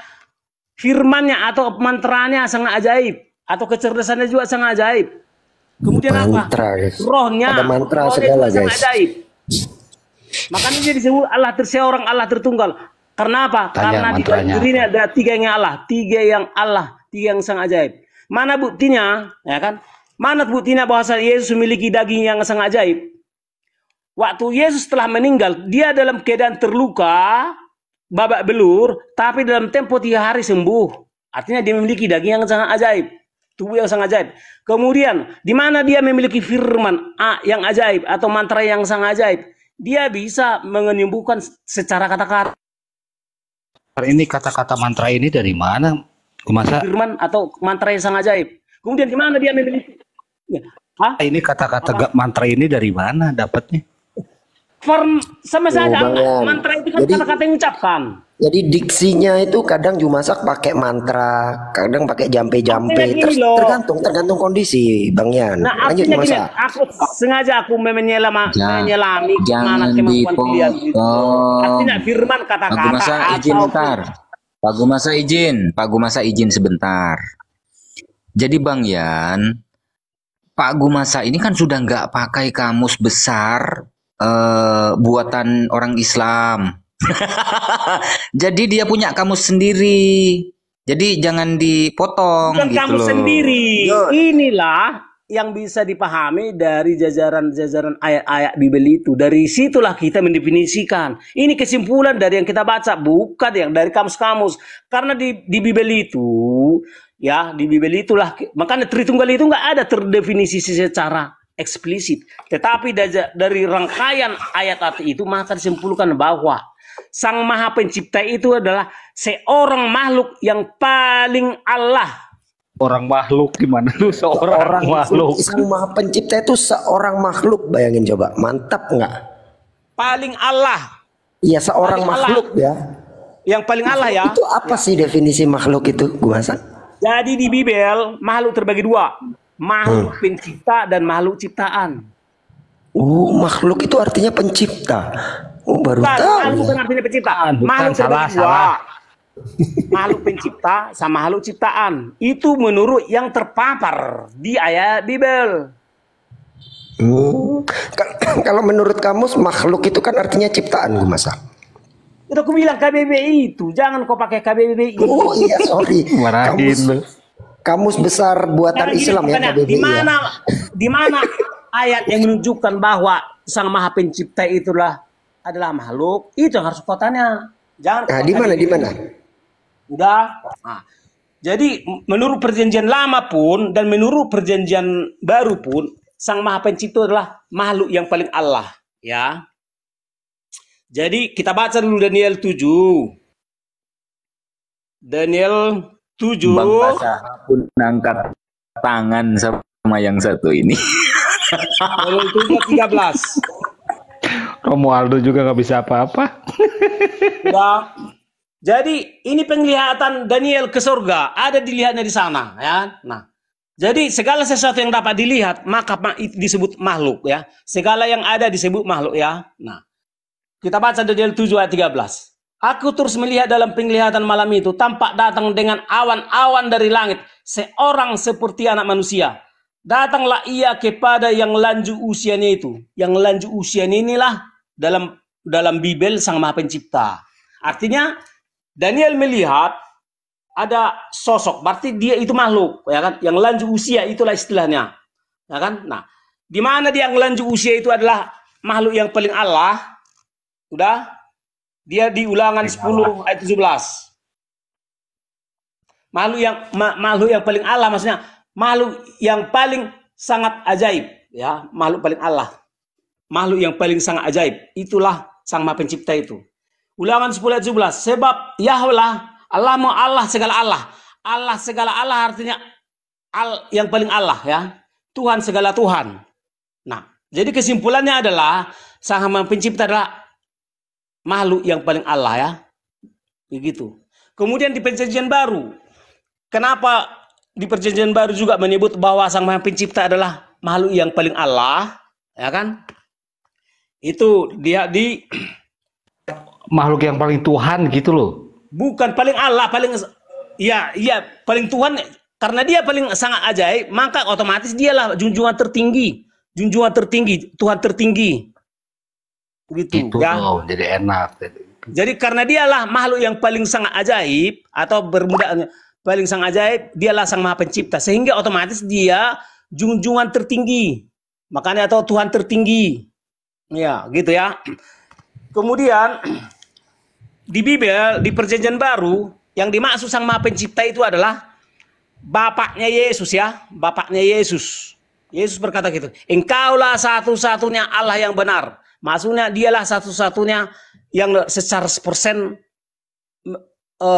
Firmannya atau mantranya sangat ajaib. Atau kecerdasannya juga sangat ajaib. Kemudian mantra, apa? Guys. Rohnya. Ada mantra segala guys. Sangat ajaib. Makanya dia disebut Allah seorang Allah Tritunggal. Karena apa? Karena di dirinya ada 3 yang Allah. 3 yang Allah. 3 yang sangat ajaib. Mana buktinya? Ya kan? Mana buktinya bahwa Yesus memiliki daging yang sangat ajaib? Waktu Yesus telah meninggal, dia dalam keadaan terluka, babak belur, tapi dalam tempo 3 hari sembuh. Artinya dia memiliki daging yang sangat ajaib, tubuh yang sangat ajaib. Kemudian, di mana dia memiliki firman yang ajaib atau mantra yang sangat ajaib, dia bisa menyembuhkan secara kata-kata. Ini kata-kata mantra ini dari mana? Masa firman atau mantra yang sangat ajaib. Kemudian di mana dia memiliki? Ini kata-kata mantra ini dari mana dapatnya? Sama saja, Bang, mantra itu kan kata-kata yang ucapkan. Jadi diksinya itu kadang Jumasak pakai mantra, kadang pakai jampe-jampe, tergantung kondisi, Bang Yan. Nah, Lanjut artinya gini, Masak. aku menyelami mana kemampuan kalian gitu. Artinya firman kata-kata. Pak Gumasa izin sebentar. Jadi Bang Yan, Pak Gumasa ini kan sudah nggak pakai kamus besar buatan orang Islam. Jadi dia punya kamus sendiri. Jadi jangan dipotong. Bukan gitu kamus loh. sendiri. Inilah yang bisa dipahami dari jajaran-jajaran ayat-ayat Bibel itu. Dari situlah kita mendefinisikan. Ini kesimpulan dari yang kita baca, bukan yang dari kamus-kamus. Karena di Bibel itu, ya di Bibel itulah, makanya Tritunggal itu nggak ada terdefinisi secara eksplisit. Tetapi dari rangkaian ayat-ayat itu maka disimpulkan bahwa Sang Maha Pencipta itu adalah seorang makhluk yang paling Allah. Orang makhluk gimana lu? Seorang makhluk. Sang Maha Pencipta itu seorang makhluk, bayangin coba, mantap nggak? Paling Allah. Iya, seorang paling makhluk Allah. Ya. Yang paling Allah ya. Itu apa sih definisi makhluk itu, Gumasa? Jadi di Bibel makhluk terbagi dua, makhluk pencipta dan makhluk ciptaan. Makhluk itu artinya pencipta. Baru tahu. Bukan artinya penciptaan. Makhluk terbagi dua. Makhluk pencipta sama makhluk ciptaan. Itu menurut yang terpapar di ayat Bibel. Kalau menurut kamus makhluk itu kan artinya ciptaan, Gumasa. Itu aku bilang KBBI itu, jangan kau pakai KBBI. Oh iya, sorry. Kamus besar buatan Islam ya KBBI. Di mana ayat yang menunjukkan bahwa Sang Maha Pencipta itulah adalah makhluk, itu yang harus kau tanya. Jangan. Di mana? Udah. Nah, jadi menurut perjanjian lama pun dan menurut perjanjian baru pun Sang Maha Pencipta adalah makhluk yang paling Allah, ya. Jadi kita baca dulu Daniel 7. Daniel 7. Bang Basah pun angkat tangan sama yang satu ini. Daniel 7 13. Romualdo juga nggak bisa apa-apa. Udah. Jadi ini penglihatan Daniel ke surga, ada dilihatnya di sana, ya. Nah, jadi segala sesuatu yang dapat dilihat maka disebut makhluk, ya. Segala yang ada disebut makhluk, ya. Nah, kita baca Daniel 7 ayat 13. Aku terus melihat dalam penglihatan malam itu tampak datang dengan awan-awan dari langit seorang seperti anak manusia. Datanglah ia kepada yang lanjut usianya itu. Yang lanjut usianya inilah dalam Bibel Sang Maha Pencipta. Artinya Daniel melihat ada sosok, berarti dia itu makhluk, ya kan? Yang lanjut usia itulah istilahnya, ya kan? Nah, di mana dia yang lanjut usia itu adalah makhluk yang paling Allah. Udah, dia di Ulangan 10 ayat 17. Makhluk yang paling Allah, maksudnya makhluk yang paling sangat ajaib, ya, makhluk paling Allah. Makhluk yang paling sangat ajaib, itulah Sang Maha Pencipta itu. Ulangan 10 ayat 17. Sebab Yahweh Allah segala Allah. Allah segala Allah artinya yang paling Allah, ya. Tuhan segala Tuhan. Nah, jadi kesimpulannya adalah Sang Maha Pencipta adalah makhluk yang paling Allah, ya. Begitu. Kemudian di Perjanjian Baru, kenapa di Perjanjian Baru juga menyebut bahwa Sang Maha Pencipta adalah makhluk yang paling Allah, ya kan? Itu dia di makhluk yang paling Tuhan gitu loh. Bukan paling Allah, paling paling Tuhan, karena dia paling sangat ajaib, maka otomatis dialah junjungan tertinggi, Tuhan tertinggi. Begitu, itu ya. Jadi enak. Jadi karena dialah makhluk yang paling sangat ajaib, atau bermudahnya paling sangat ajaib, dialah Sang Maha Pencipta, sehingga otomatis dia junjungan tertinggi. Makanya atau Tuhan tertinggi. Ya, gitu ya. Kemudian di Bible, di Perjanjian Baru, yang dimaksud Sang Maha Pencipta itu adalah Bapaknya Yesus ya, Bapaknya Yesus. Yesus berkata gitu, engkaulah satu-satunya Allah yang benar. Maksudnya dialah satu-satunya yang secara 100%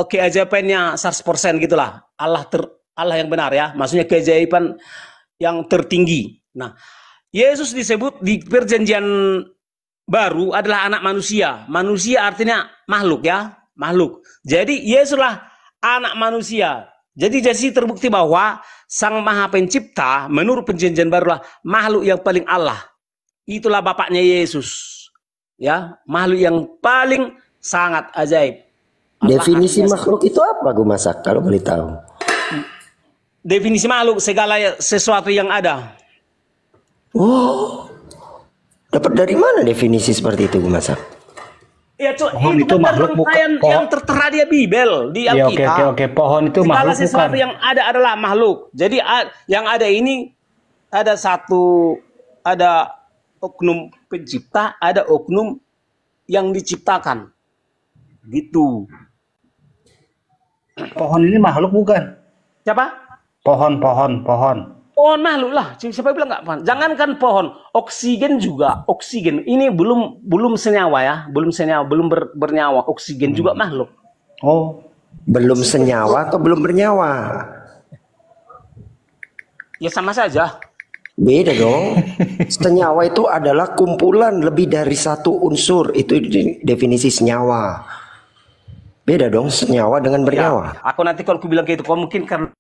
keajaibannya 100% gitulah. Allah yang benar ya, maksudnya keajaiban yang tertinggi. Nah, Yesus disebut di Perjanjian Baru adalah anak manusia. Manusia artinya makhluk ya, makhluk. Jadi Yesuslah anak manusia. Jadi terbukti bahwa Sang Maha Pencipta menurut Perjanjian Baru lah makhluk yang paling Allah. Itulah Bapaknya Yesus. Ya, makhluk yang paling sangat ajaib. Definisi makhluk itu apa, Gu Masak, kalau boleh tahu? Definisi makhluk segala sesuatu yang ada. Oh, dapat dari mana definisi seperti itu, Gu Masak? Ya, pohon itu makhluk bukan yang tertera di Bible, di Alkitab. Oke. Pohon itu segala makhluk sesuatu bukan. yang ada adalah makhluk. Jadi yang ada ini ada oknum pencipta, ada oknum yang diciptakan. Gitu. Pohon ini makhluk bukan? Siapa? Pohon. Pohon makhluk lah. Siapa bilang nggak pohon? Jangankan pohon, oksigen juga. Oksigen ini belum senyawa ya, belum bernyawa. Oksigen juga makhluk. Oh, belum senyawa atau belum bernyawa? Ya sama saja. Beda dong. Senyawa itu adalah kumpulan lebih dari satu unsur. Itu definisi senyawa. Beda dong senyawa dengan bernyawa. Ya, aku nanti kalau aku bilang kayak itu, kau mungkin kan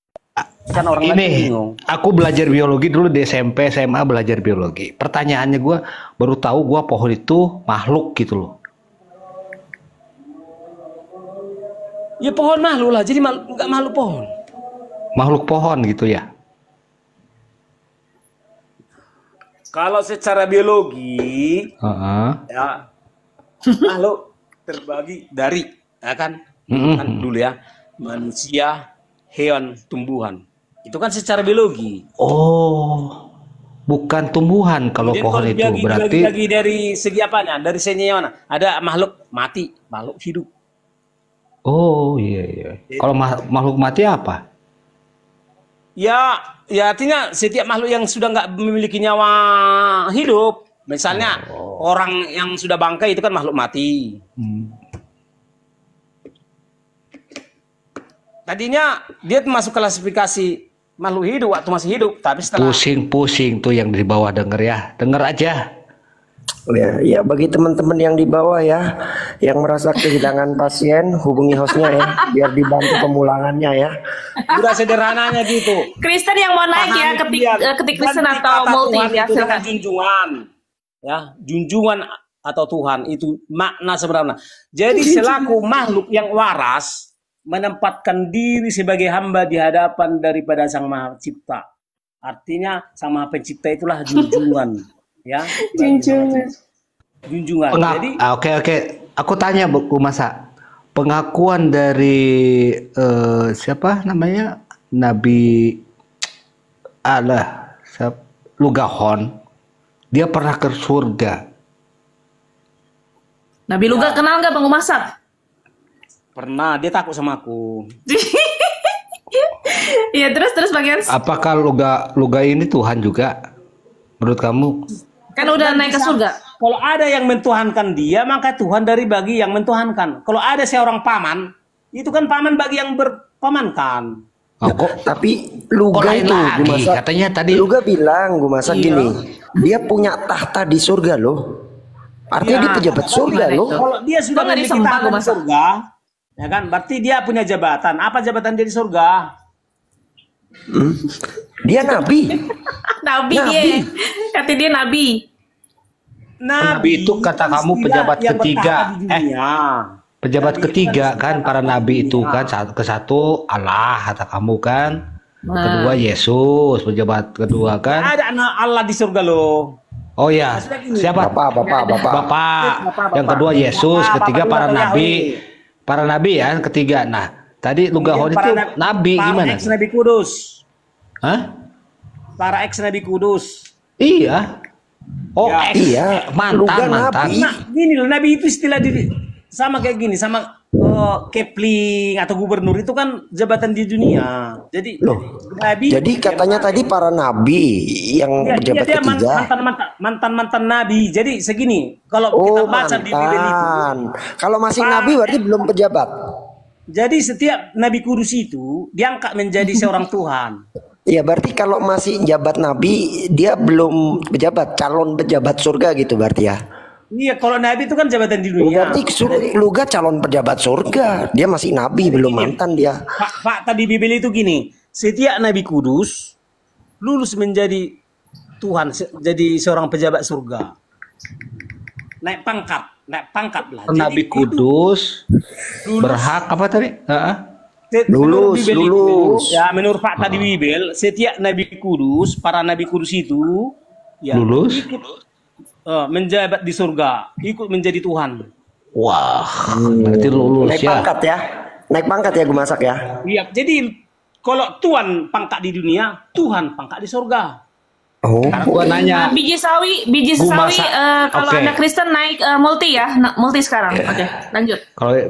orang ini bingung. Aku belajar biologi dulu di SMP SMA, belajar biologi. Pertanyaannya gue baru tahu gue pohon itu makhluk gitu loh. Ya pohon makhluk lah, jadi nggak makhluk pohon. Makhluk pohon gitu ya. Kalau secara biologi, ya makhluk terbagi dari, ya kan dulu ya, manusia, hewan, tumbuhan. Itu kan secara biologi. Oh, bukan tumbuhan kalau Kemudian pohon itu berarti. Lagi dari segi apanya? Dari segi mana? Ada makhluk mati, makhluk hidup. Oh iya. Kalau makhluk mati apa? Ya artinya setiap makhluk yang sudah nggak memiliki nyawa hidup. Misalnya orang yang sudah bangkai itu kan makhluk mati. Tadinya dia masuk klasifikasi makhluk hidup waktu masih hidup, tapi setelah pusing tuh yang di bawah denger ya, denger aja. Ya bagi teman-teman yang di bawah ya, yang merasa kehilangan pasien, hubungi hostnya ya, biar dibantu pemulangannya ya. Udah sederhananya gitu. Kristen yang mau naik ya, ketik Kristen atau multi ya, silakan. Junjungan, ya junjungan atau Tuhan itu makna sebenarnya. Jadi selaku makhluk yang waras, menempatkan diri sebagai hamba di hadapan daripada Sang Maha Pencipta. Artinya Sang Maha Pencipta itulah junjungan, ya. Junjungan. Jadi oke. Aku tanya Bu Masa. Pengakuan dari siapa namanya? Nabi Lugahon. Dia pernah ke surga. Nabi Luga kenal nggak Bang Masak? Pernah, dia takut sama aku. Iya, terus bagian. Apakah Luga ini Tuhan juga menurut kamu? Kan udah naik ke surga. Kalau ada yang mentuhankan dia, maka Tuhan dari bagi yang mentuhankan. Kalau ada seorang paman, itu kan paman bagi yang berpamankan. Tapi Luga itu, katanya tadi Luga bilang, Gue Masak gini, dia punya tahta di surga loh. Artinya dia pejabat surga loh. Kalau dia sudah memiliki tahta di surga, ya kan, berarti dia punya jabatan. Apa jabatan dia di surga? Dia nabi. Nabi dia. Kata dia nabi. Nabi itu kata kamu pejabat ketiga. Pejabat ketiga kan, para nabi itu kan, ke satu Allah kata kamu kan. Kedua Yesus, pejabat kedua kan. Ada anak Allah di surga loh. Oh ya, siapa? Bapak. Yang kedua Yesus, ketiga para nabi. Para nabi ya, ketiga. Nah, tadi Lugahon itu nabi gimana? Para ex Nabi Kudus. Hah? Para ex Nabi Kudus. Iya. Oh, ya, iya. Mantan. Nah, gini loh, nabi itu istilah sama kayak gini, sama Kepling atau gubernur itu kan jabatan di dunia. Jadi nabi. Jadi katanya tadi para nabi yang pejabat ketiga. Mantan nabi. Jadi segini, kalau kita baca di Bibel itu. Kalau masih nabi berarti belum pejabat. Jadi setiap nabi kudus itu diangkat menjadi seorang Tuhan. Iya, berarti kalau masih jabat nabi dia belum pejabat, calon pejabat surga gitu berarti ya. Iya, kalau nabi itu kan jabatan di dunia. Berarti Luga calon pejabat surga, dia masih nabi, belum mantan dia. Fakta di Bibel itu gini, setiap nabi kudus lulus menjadi Tuhan, jadi seorang pejabat surga. Naik pangkat lah. Nabi kudus berhak apa tadi? Lulus. Ya, menurut fakta di Bibel, setiap nabi kudus, para nabi kudus itu ya, lulus menjabat di surga, ikut menjadi Tuhan. Wah, berarti lulus naik pangkat ya. Naik pangkat ya, gue masak ya. Iya, jadi kalau Tuhan pangkat di dunia, Tuhan pangkat di surga. Gua nanya. Biji sawi kalau Anda Kristen naik multi ya, multi sekarang. Oke, lanjut.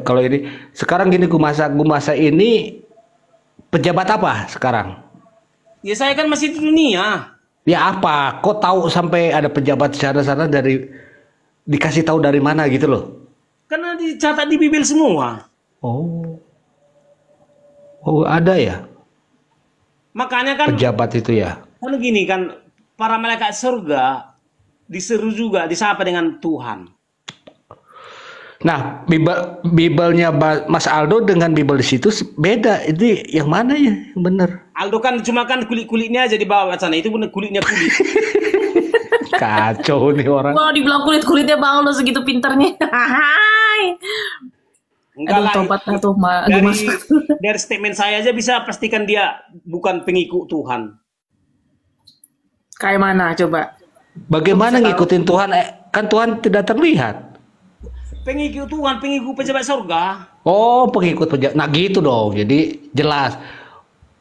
Kalau ini sekarang gini, gumasa ini pejabat apa sekarang? Ya saya kan masih di dunia. Ya apa? Kok tahu sampai ada pejabat sana dikasih tahu dari mana gitu loh? Karena dicatat di Bibel semua. Oh ada ya? Makanya kan pejabat itu ya. Kan gini kan, para malaikat surga diseru juga, disapa dengan Tuhan. Nah, Bibelnya Mas Aldo dengan Bibel di situ beda. Ini yang mana ya? Yang benar. Aldo kan cuma kan kulit-kulitnya aja dibawa sana. Itu benar kulitnya kulit. Kacau nih orang. Wah, dibilang kulit-kulitnya Bang Aldo segitu pinternya. Hai. Enggak lah. Dari statement saya aja bisa pastikan dia bukan pengikut Tuhan. Kayak mana coba? Bagaimana ngikutin Tuhan? Kan Tuhan tidak terlihat. Pengikut Tuhan, pengikut pejabat surga. Oh, pengikut pejabat. Nah gitu dong. Jadi jelas.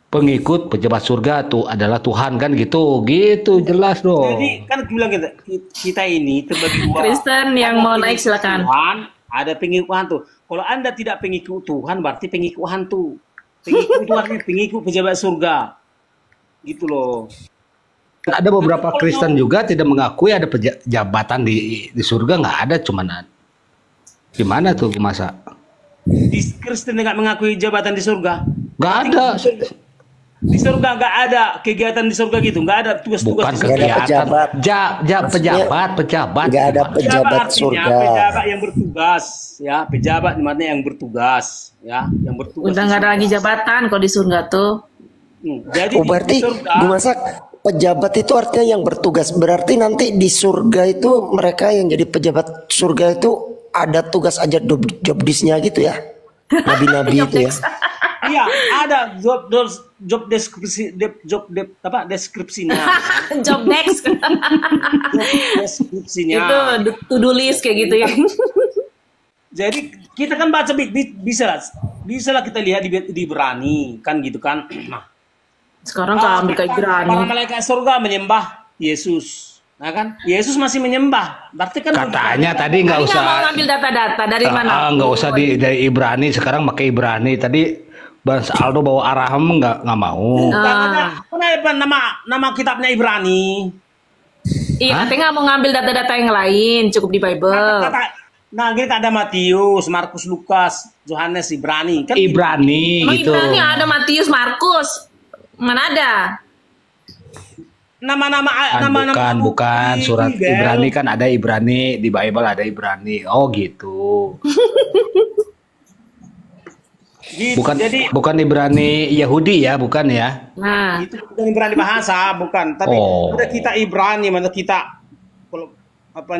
Pengikut pejabat surga tuh adalah Tuhan kan gitu. Gitu jelas dong. Jadi kan bilang kita ini terbagi dua. Kristen yang mau naik silakan. Tuhan, ada pengikut hantu. Kalau Anda tidak pengikut Tuhan berarti pengikut hantu. Pengikut Tuhan pengikut pejabat surga. Gitu loh. Ada beberapa Kristen juga tidak mengakui ada jabatan di surga, nggak ada, cuman gimana tuh masa? Di Kristen nggak mengakui jabatan di surga? Nggak ada. Di surga nggak ada kegiatan di surga gitu, nggak ada tugas-tugas. Bukan kegiatan. Pejabat. Nggak ada pejabat surga. Pejabat yang bertugas, ya pejabat di mana yang bertugas, ya yang bertugas. Udah nggak ada lagi jabatan kalau di surga tuh. Jadi berarti gue masak. Pejabat itu artinya yang bertugas. Berarti nanti di surga itu mereka yang jadi pejabat surga itu ada tugas aja job desk-nya gitu ya. Nabi-nabi itu ya. Iya, ada job deskripsinya. Job desk. Deskripsinya. Itu to-do list kayak gitu ya. Jadi kita kan baca bisa lah kita lihat di Ibrani kan gitu kan. Nah, sekarang ambil ke Ibrani. Para malaikat surga menyembah Yesus. Nah kan, Yesus masih menyembah. Berarti kan katanya tadi nggak usah mau ngambil data-data dari mana? Nggak usah dari Ibrani, sekarang pakai Ibrani. Tadi Bang Aldo bawa Araham nggak mau. Kenapa nama kitabnya Ibrani? Iya, katanya nggak mau ngambil data-data yang lain, cukup di Bible. Nah, kita ada Matius, Markus, Lukas, Yohanes, Ibrani. Kan Ibrani gitu. Ibrani ada Matius, Markus. Mana ada? Nama-nama bukan surat Ibrani kan ada Ibrani di Bible, ada Ibrani. Oh gitu. Bukan Ibrani Yahudi ya, bukan ya? Nah, itu bukan Ibrani bahasa, bukan. Tapi ada kita Ibrani, mana kita apa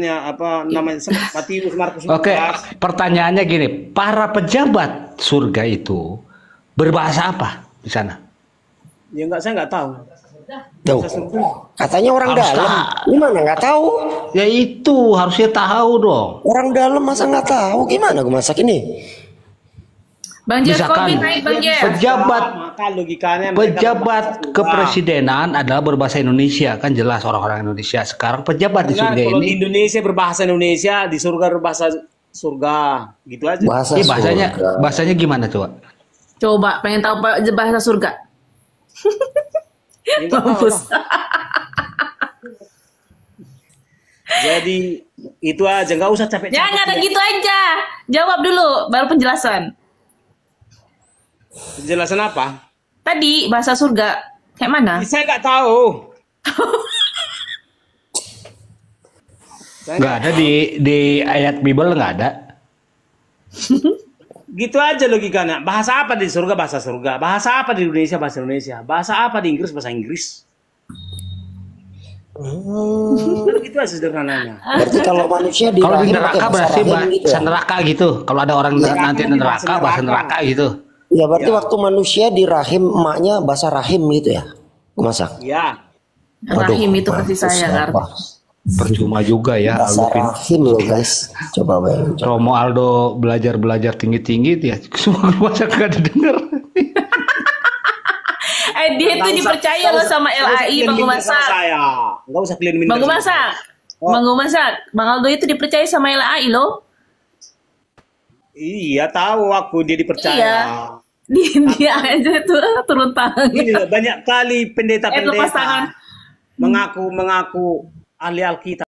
namanya Matius, Markus, Lukas. Oke, pertanyaannya gini, para pejabat surga itu berbahasa apa di sana? Ya saya nggak tahu. Tuh, katanya orang dalam. Gimana nggak tahu? Ya itu harusnya tahu dong. Orang dalam masa nggak tahu? Gimana gue masak ini? Bang Jeff, naik Bang Jeff. Pejabat kepresidenan adalah berbahasa Indonesia, kan jelas orang-orang Indonesia. Sekarang pejabat di surga kalau ini. di Indonesia berbahasa Indonesia, di surga berbahasa surga, gitu aja. Bahasanya gimana coba? Coba pengen tahu bahasa surga. Mampus. Jadi itu aja, nggak usah capek-capek. Jangan ada gitu aja. Jawab dulu, baru penjelasan. Penjelasan apa? Tadi bahasa surga kayak mana? Saya nggak tahu. Nggak ada di ayat Bible, nggak ada. Gitu aja logikanya. Bahasa apa di surga? Bahasa surga. Bahasa apa di Indonesia? Bahasa Indonesia. Bahasa apa di Inggris? Bahasa Inggris. Gitu aja sederhananya. Berarti kalau manusia di kalau di neraka berarti bahasa neraka gitu. Kalau ada orang nanti neraka, bahasa neraka gitu. Ya berarti waktu manusia di rahim emaknya bahasa rahim gitu ya, Masak. Iya. Rahim itu kasih sayang. Percuma juga ya. Bahasa rahim loh guys. Coba bayangin. Romo Aldo belajar tinggi ya. Semua Masak gak didengar. Dia itu dipercaya loh sama LAI, Bang Masak. Enggak usah kalian minta. Bang Masak. Bang Masak, Bang Aldo itu dipercaya sama LAI loh. Iya, tahu aku dia dipercaya. Iya. Dia aja tuh turun tangan. Ini banyak kali pendeta-pendeta mengaku ahli Alkitab.